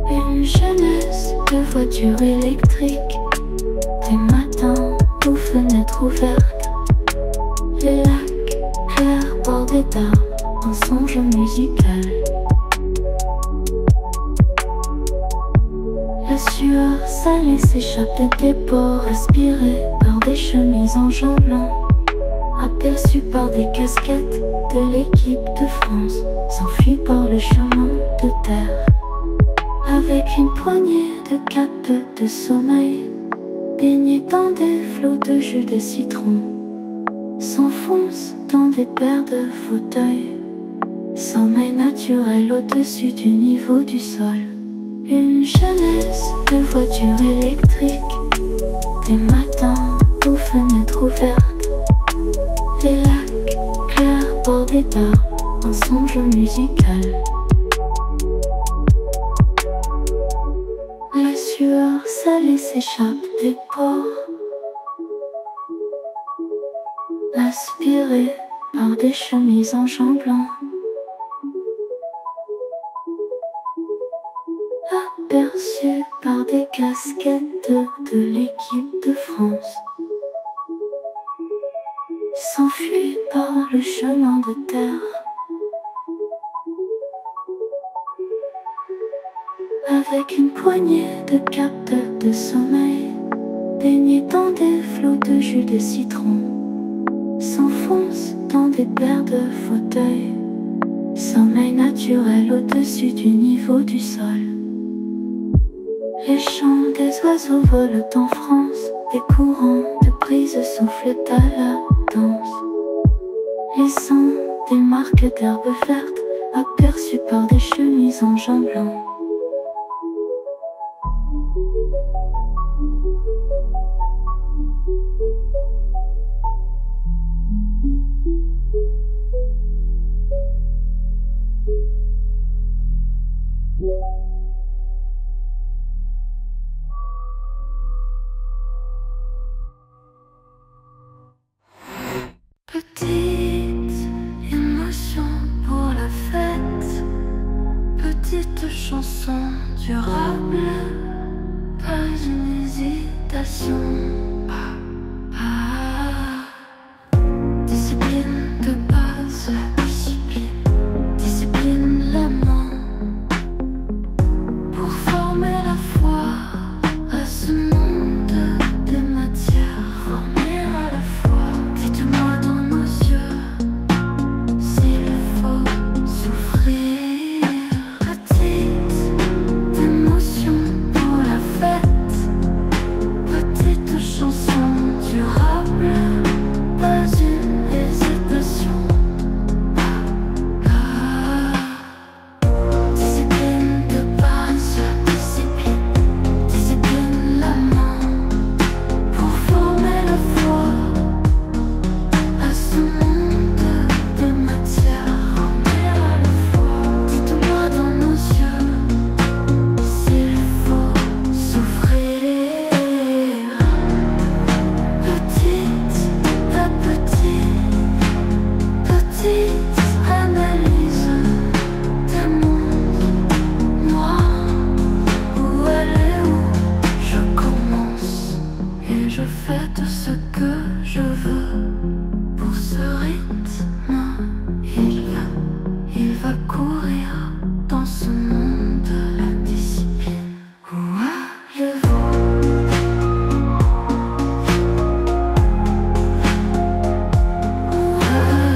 Une jeunesse de voitures électriques, des matins aux fenêtres ouvertes. Les lacs clairs bordés d'arbres, un songe musical. La sueur salée s'échappe des pores, aspirée par des chemises en jean blanc, aperçue par des casquettes de l'équipe de France, s'enfuit par le chemin de terre. Avec une poignée de capes de sommeil, baignée dans des flots de jus de citron, s'enfonce dans des paires de fauteuils, sommeil naturel au-dessus du niveau du sol. Une jeunesse de voitures électriques, des matins aux fenêtres ouvertes. Les lacs clairs bordés d'arbres, un songe musical. La sueur salée s'échappe des pores, aspirée par des chemises en jean blanc. Aperçu par des casquettes de l'équipe de France, s'enfuit par le chemin de terre. Avec une poignée de capteurs de sommeil, baignés dans des flots de jus de citron, s'enfonce dans des paires de fauteuils. Sommeil naturel au-dessus du niveau du sol. Les chants des oiseaux volent en France, des courants de brise soufflent à la danse. Les sons des marques d'herbes vertes, aperçus par des chemises en jean blanc. Petite émotion pour la fête, petite chanson durable, pas une hésitation. Discipline de base, discipline l'aimant, pour former la foi à ce monde de matière. Former à la fois, dites-moi dans nos yeux s'il faut souffrir. Petite émotion pour la fête, petite chanson durable, pas une hésitation. Discipline de base, discipline l'aimant, pour former la foi à ce monde de matière. Former à la fois, dites-moi dans nos yeux s'il faut souffrir. Petite à petite analyse d'un monde noir. Où aller, où je commence, et je fais tout ce que je veux. Pour ce rythme, il va courir dans ce monde de la discipline. Où allez-vous? Où allez-vous?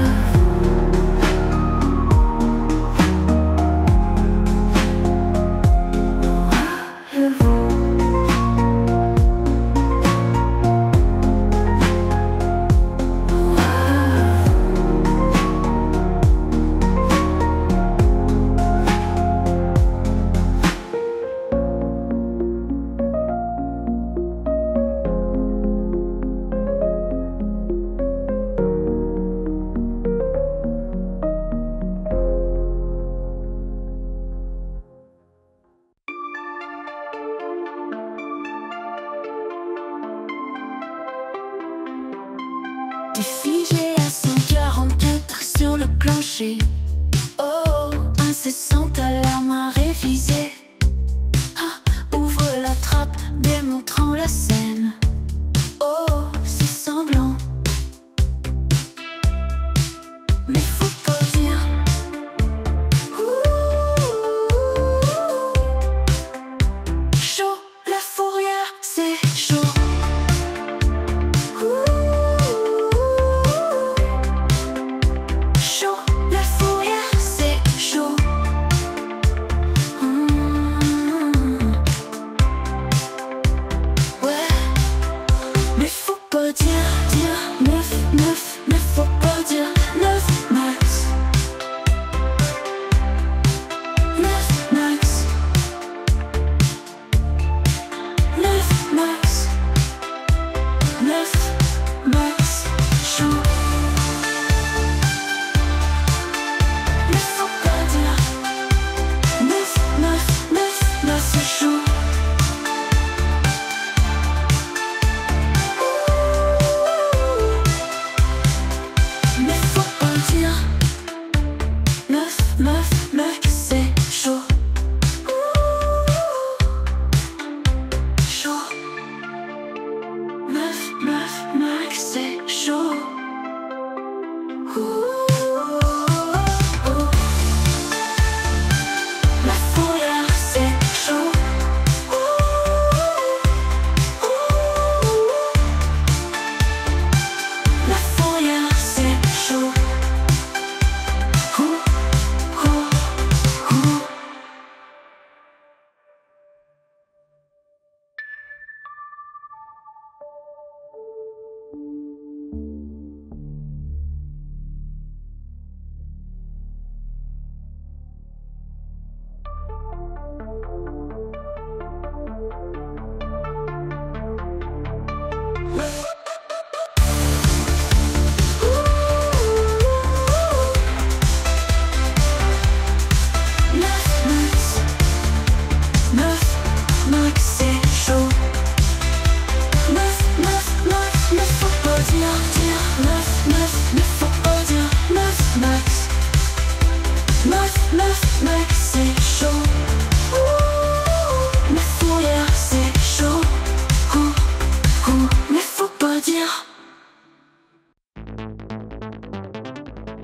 T'es figé à 144 sur le plancher. Oh, incessante alarme à réviser. Ouvre la trappe, démontrant la scène. Oh, c'est sanglant, mais faut pas dire. Chaud, la fourrière, c'est chaud. Chaud, la fourrière, c'est chaud. Ouais.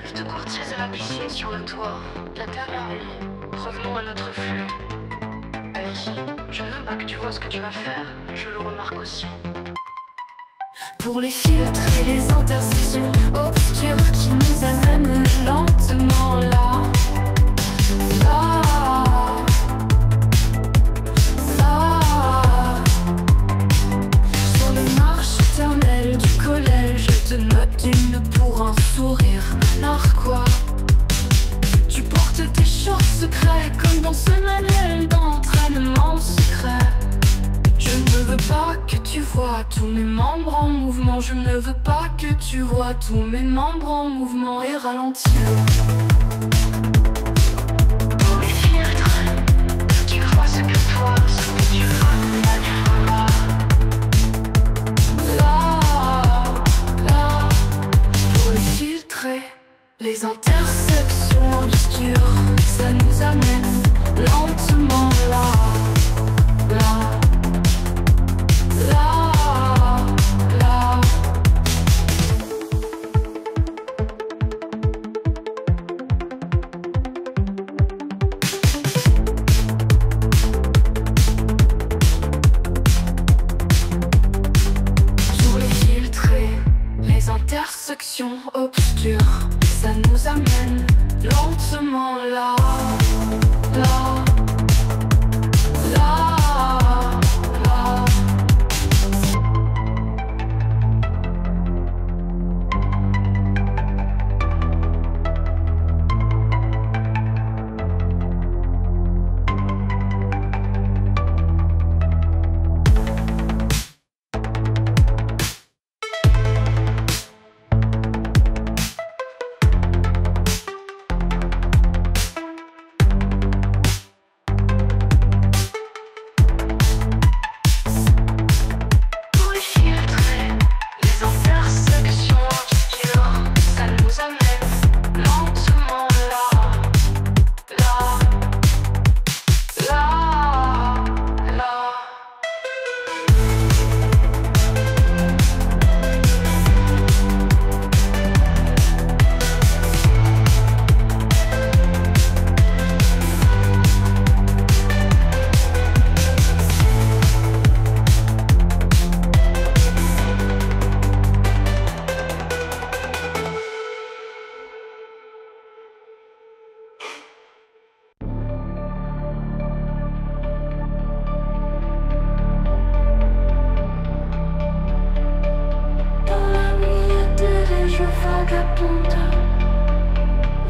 Je te courtise à la piscine sur le toit. La terre est envahie. Revenons à notre flux. Alice, je veux pas que tu vois ce que tu vas faire. Je le remarque aussi. Pour les filtres et les intersections obscures qui nous amènent lentement là. Là. Là. Sur les marches éternelles du collège, je te note une pour un sourire narquois. Tu portes tes shorts secrets comme dans ce manuel d'entraînement secret. Je ne veux pas que tu vois tous mes membres en mouvement. Je ne veux pas que tu vois tous mes membres en mouvement et ralentir. Pour les filtres, tu vois ce que toi, ce que tu veux, là tu vois là. Là, là. Pour les filtrer, les intersections obscures, ça nous amène lentement là. Là. Là, là. Pour les filtrer, les intersections obscures, ça nous amène lentement là, là, là.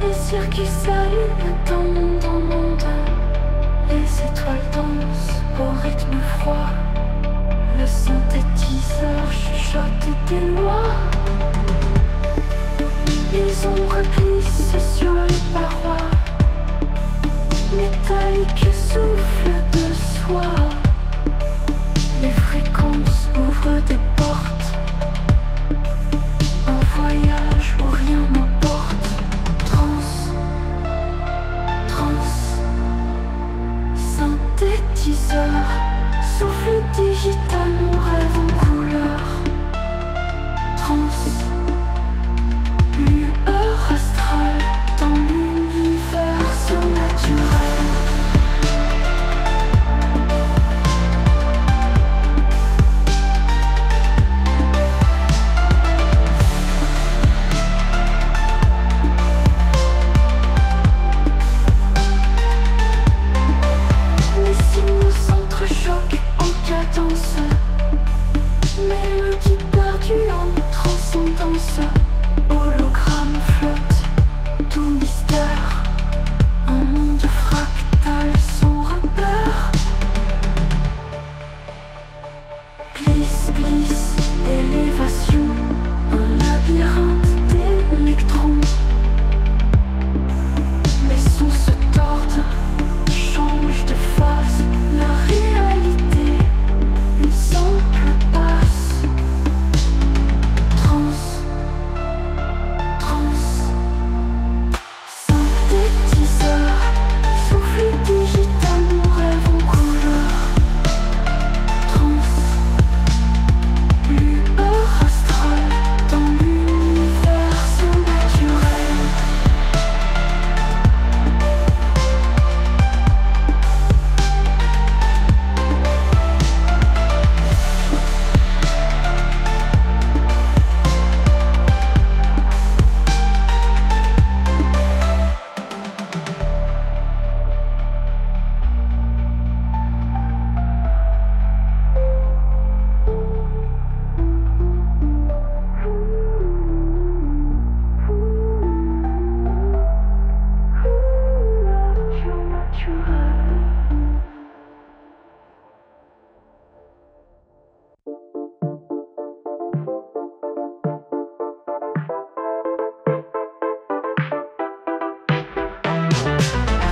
Les circuits s'allument d'un monde en monde. Les étoiles dansent au rythme froid. Le synthétiseur chuchote des lois. Les ombres glissent sur les parois. Métalliques soufflent de soie. Les fréquences ouvrent des portes. Un voyage où rien n'importe. Synthétiseur, souffle digital, mon rêve en couleur. Trans. ce hologramme flotte, tout mystère, un monde fractal sans repère. Glisse, glisse, élévation, un labyrinthe d'électrons. Les sons se tordent, changent de face, la réalité, une simple passe. Trans, synthétiseur, souffle digital, mon rêve en couleur. Trans, lueur astrale, dans l'univers surnaturel.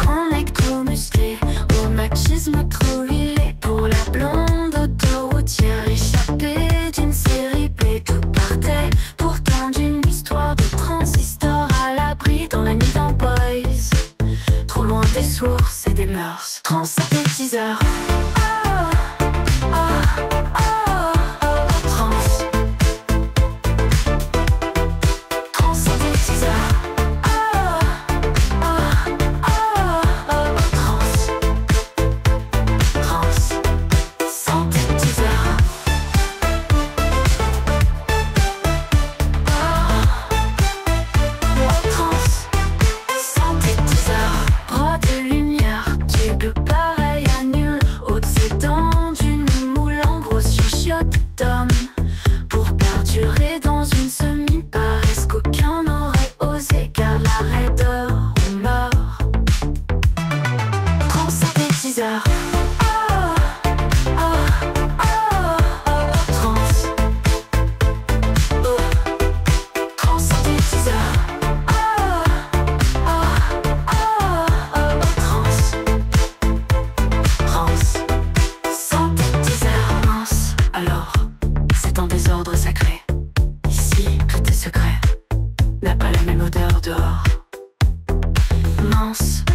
Grand musclé, au machisme trop huilé, pour la blonde autoroutière échappée d'une série B. Tout partait pourtant d'une histoire de transistor à l'abri dans la nuit d'un boys. Trop loin des sources et des mœurs. Transsynthétiseur. Pour perdurer dans une semi-paresse qu'aucun n'aurait osé, car la raideur, on meurt. Transsynthétiseur.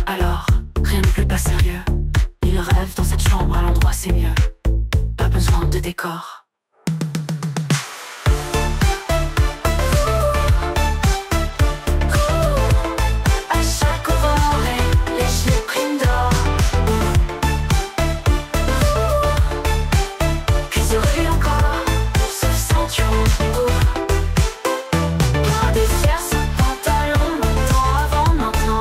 Alors, rien n'est plus pas sérieux. Il rêve dans cette chambre, à l'endroit c'est mieux. Pas besoin de décor. À chaque aurore, léger prime d'or. Puis il recule encore, se sent plein des fiers, ce pantalon, longtemps avant maintenant.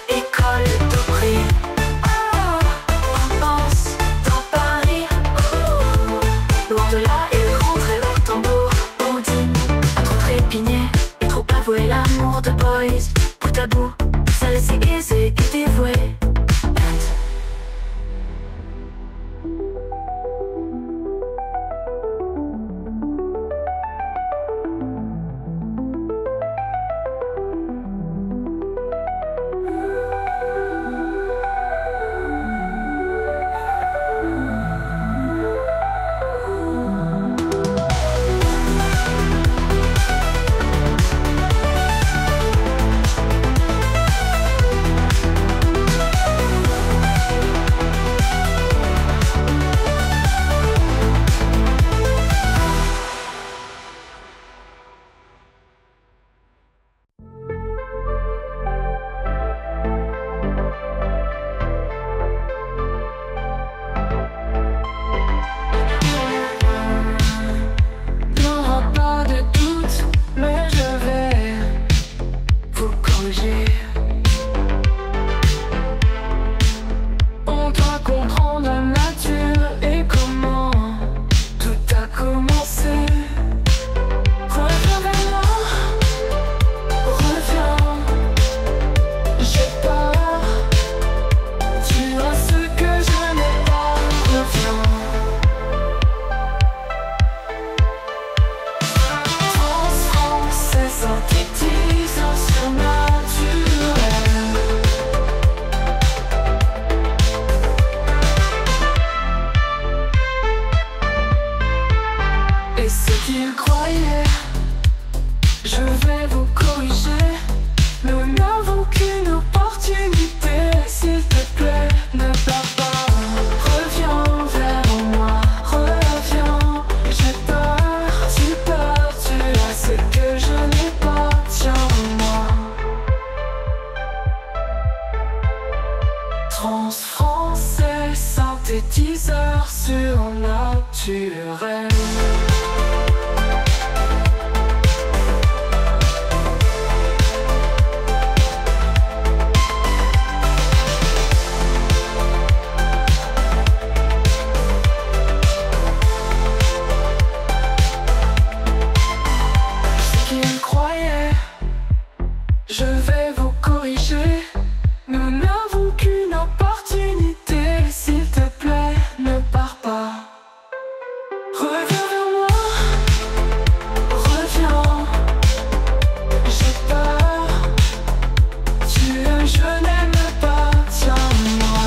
École de prix. On pense dans Paris. Loin de là, il rentrait au tambour. Ondine a trop trépigné et trop avoué l'amour de boys. Bout à bout, ça laissait aisé et dévoué. qu'ils croyaient. Je vais vous corriger. Nous n'avons qu'une opportunité. S'il te plaît, ne pars pas. Reviens vers moi, reviens. J'ai peur, tu as ce que je n'ai pas. Tiens-moi. Trans français, synthétiseur surnaturel. Je vais vous corriger. Nous n'avons qu'une opportunité. S'il te plaît, ne pars pas. Reviens vers moi, reviens. J'ai peur, je n'aime pas. Tiens-moi,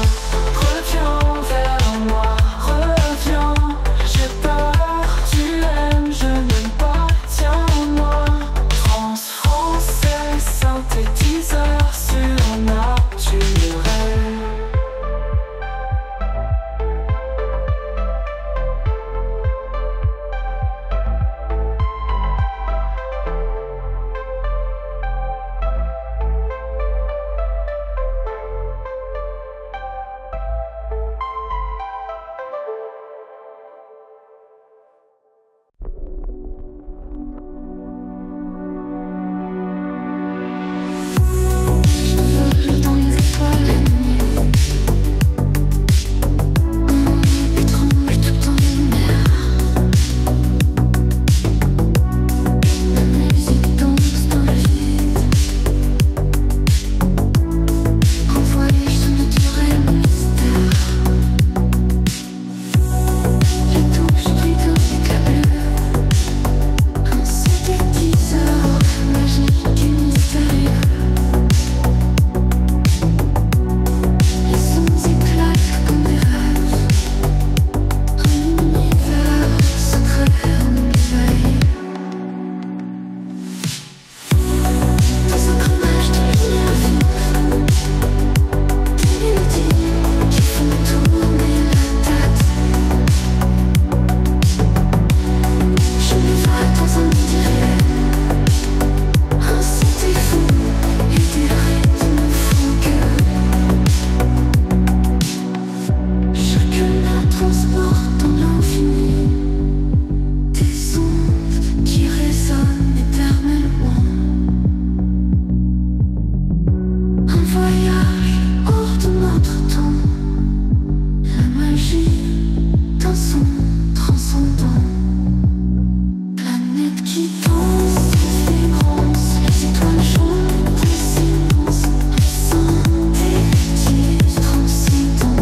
reviens vers moi, reviens. J'ai peur, tu aimes, je n'aime pas. Tiens-moi. Trans français, synthétiseur surnaturel. Dans les étoiles la nuit, et tremble tout en lumière. La musique danse dans le vide, envoyée ce naturel mystère. La touche brille d'un éclat bleu, un synthétiseur magique et mystérieux. Les sons éclatent comme des rêves, un univers secret en éveil. Dans un cramage de lumière vive, des mélodies qui font tourner la tête. Je m'évade dans un monde irréel, un synthé fou et des rythmes fougueux. Chacun la transporte dans l'infini, des ondes qui résonnent éternellement. Un voyage hors de notre temps, la magie d'un son transcendant. Planète qui danse, vibrance, les étoiles chantent en silence. Synthétise transcendant,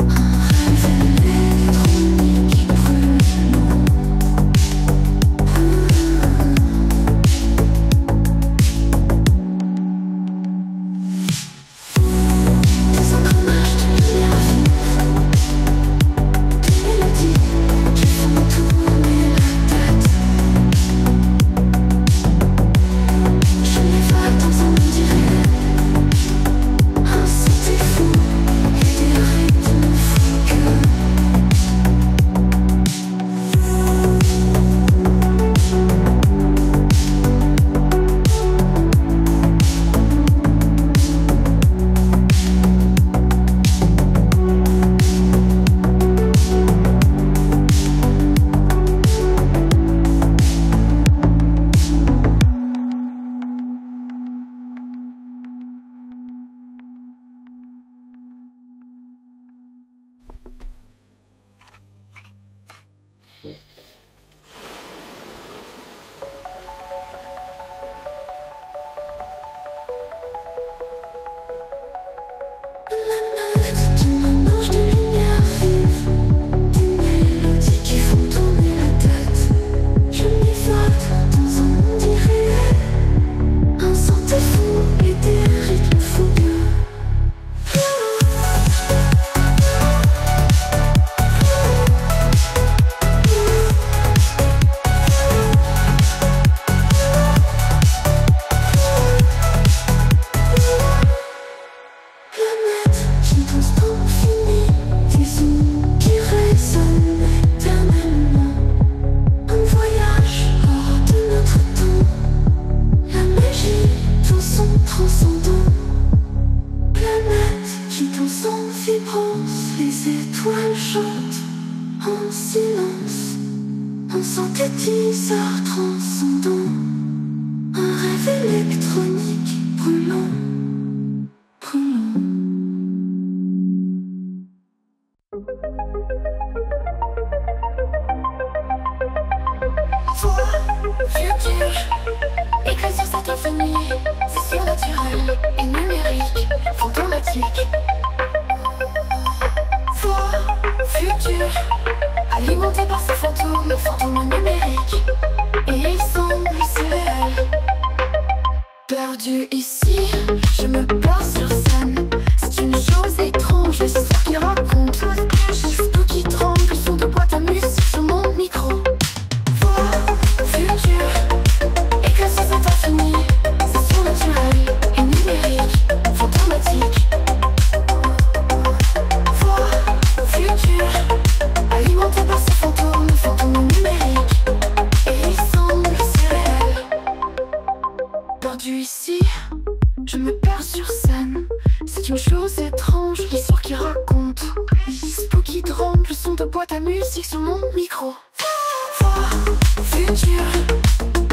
un rêve électronique qui brûle l'eau. Des engrenages de lumière vive, des mélodies qui font tourner la tête. Je m'évade dans un monde irréel, un synthé fou et des rythmes fougueux. C'est une mélange de lumière vive, des mélodies qui font tourner la tête. Je m'évade dans un monde irréel, un synthé fou et des rythmes fougueux. silence, un synthétiseur transcendant, un rêve électronique brûlant, brûlant. Toi, futur, écrit sur cette infinie, c'est surnaturel et numérique, fantomatique. Toi, futur, alimenté par ces fantômes, fantômes numériques, et ils semblent si réels. Perdu ici, je me perds sur scène. C'est une chose étrange, l'histoire qui raconte. Tout qui tremble, le son de boîte à musique sur mon micro. Voix, futur, écrit sur cet infini, c'est surnaturel et numérique, fantomatique. Voix, futur, alimenté par ces fantômes, fantômes numériques, et ils semblent si réels. Perdu ici, je me perds sur scène. C'est une chose étrange, l'histoire qui raconte. Spooky tremble, le son de boîte à musique sur mon micro. Voix, futur,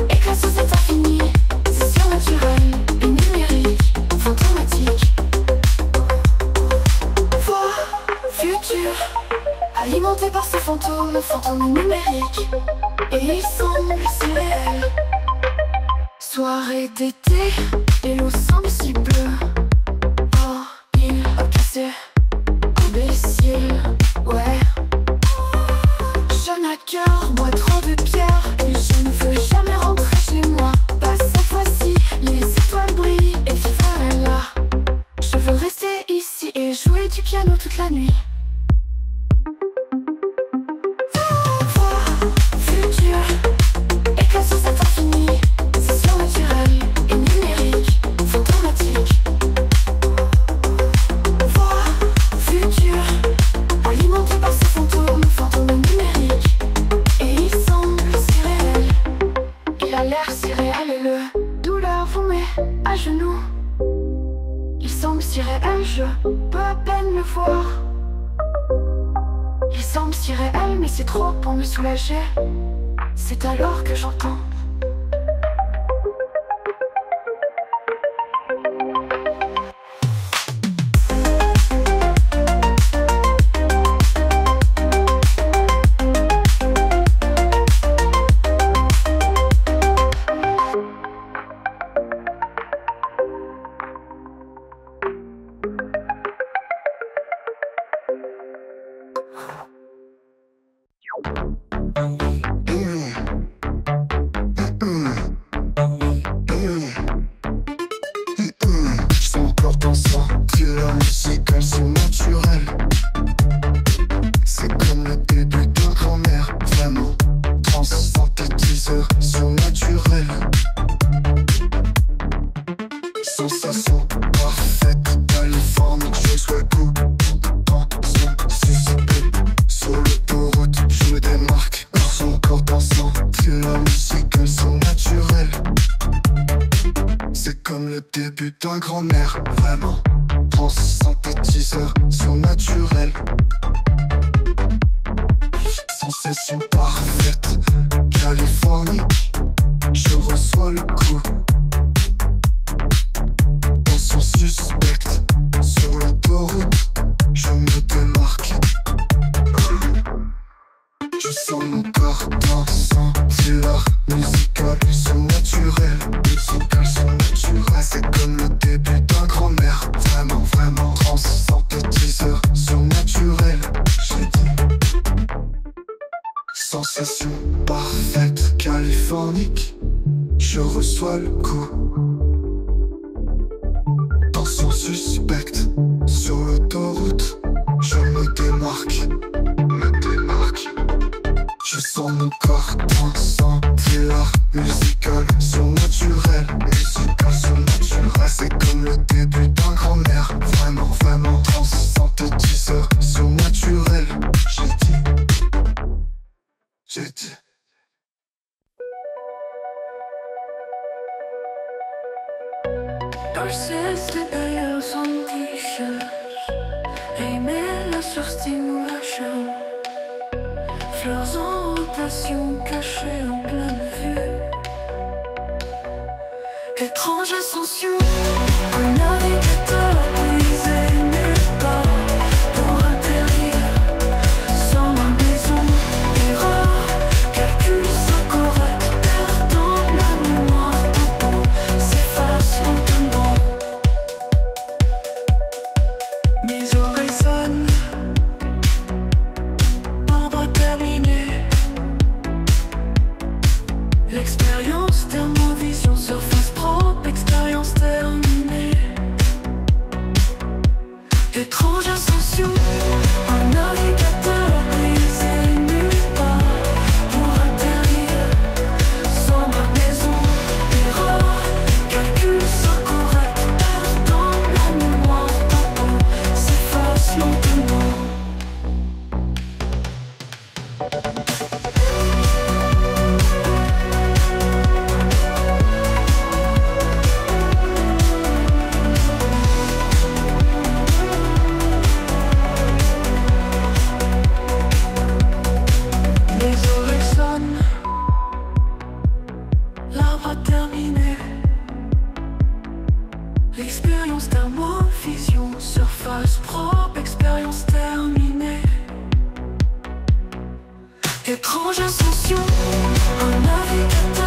éclat sur cet infini, c'est surnaturel et numérique, fantomatique. Voix, futur, alimenté par ces fantômes, fantômes numériques, et ils semblent si réels. Soirée d'été, et l'eau semble si bleue. Oh, il a cassé, imbécile, ouais. Jeune à cœur, bois trop de pierre, et je ne veux jamais rentrer chez moi. Pas cette fois-ci, les étoiles brillent et vivre est là. Je veux rester ici et jouer du piano toute la nuit. Voix, futur, éclat sur cet infini, c'est surnaturel et numérique, fantomatique. Voix, futur, alimenté par ces fantômes, fantômes numériques, et ils semblent si réels. Il a l'air si réel et le douleur vous met à genoux. Il semble si réel, je peux à peine le voir. Il semble si réel, mais c'est trop pour me soulager. C'est alors que j'entends. Son corps dansant, thriller musical, c'est naturel. C'est comme le début d'un grand-mère, vraiment. Trans synthétiseur surnaturel. Sensation parfaite, Californie, je sois le coup. Tension suspect, sur l'autoroute, je me démarque. Son corps dansant, thriller musical, surnaturel. C'est comme le début d'un grand-mère, vraiment. Trans synthétiseur surnaturel. Sensation parfaite, Californie, je reçois le coup. Tension suspecte, sur l'autoroute, je me démarque. Je sens mon corps dansant, thriller musical, surnaturel. Musical, surnaturel. C'est comme le début d'un grand-mère, vraiment, vraiment. Trans synthétiseur surnaturel. J'ai dit. Sensation parfaite, californique, je reçois le coup. Tension suspecte, sur l'autoroute, je me démarque. Je sens mon corps dansant, thriller musical, surnaturel. Musical, surnaturel. C'est comme le début d'un grand-mère, vraiment, vraiment. Trans synthétiseur surnaturel. J'ai dit. Persistent derrière son t-shirt, aimé la surstimulation. Fleurs en rotation, cachée en pleine vue. Étrange ascension, un navigateur brisé nulle part pour atterrir sans ma maison. Erreur, calcul incorrect, perdant la mémoire, tampon s'efface lentement. Mes oreilles sonnent, ordre terminé. L'expérience thermovision, surface propre, expérience terminée. Étrange ascension, un navigateur brisé nulle part pour atterrir sans ma maison. Erreur, calcul incorrect, perdant la mémoire, tampon s'efface lentement. Les oreilles sonnent, l'arbre a terminé. L'expérience thermovision, surface propre, expérience terminée. Étrange ascension, un navigateur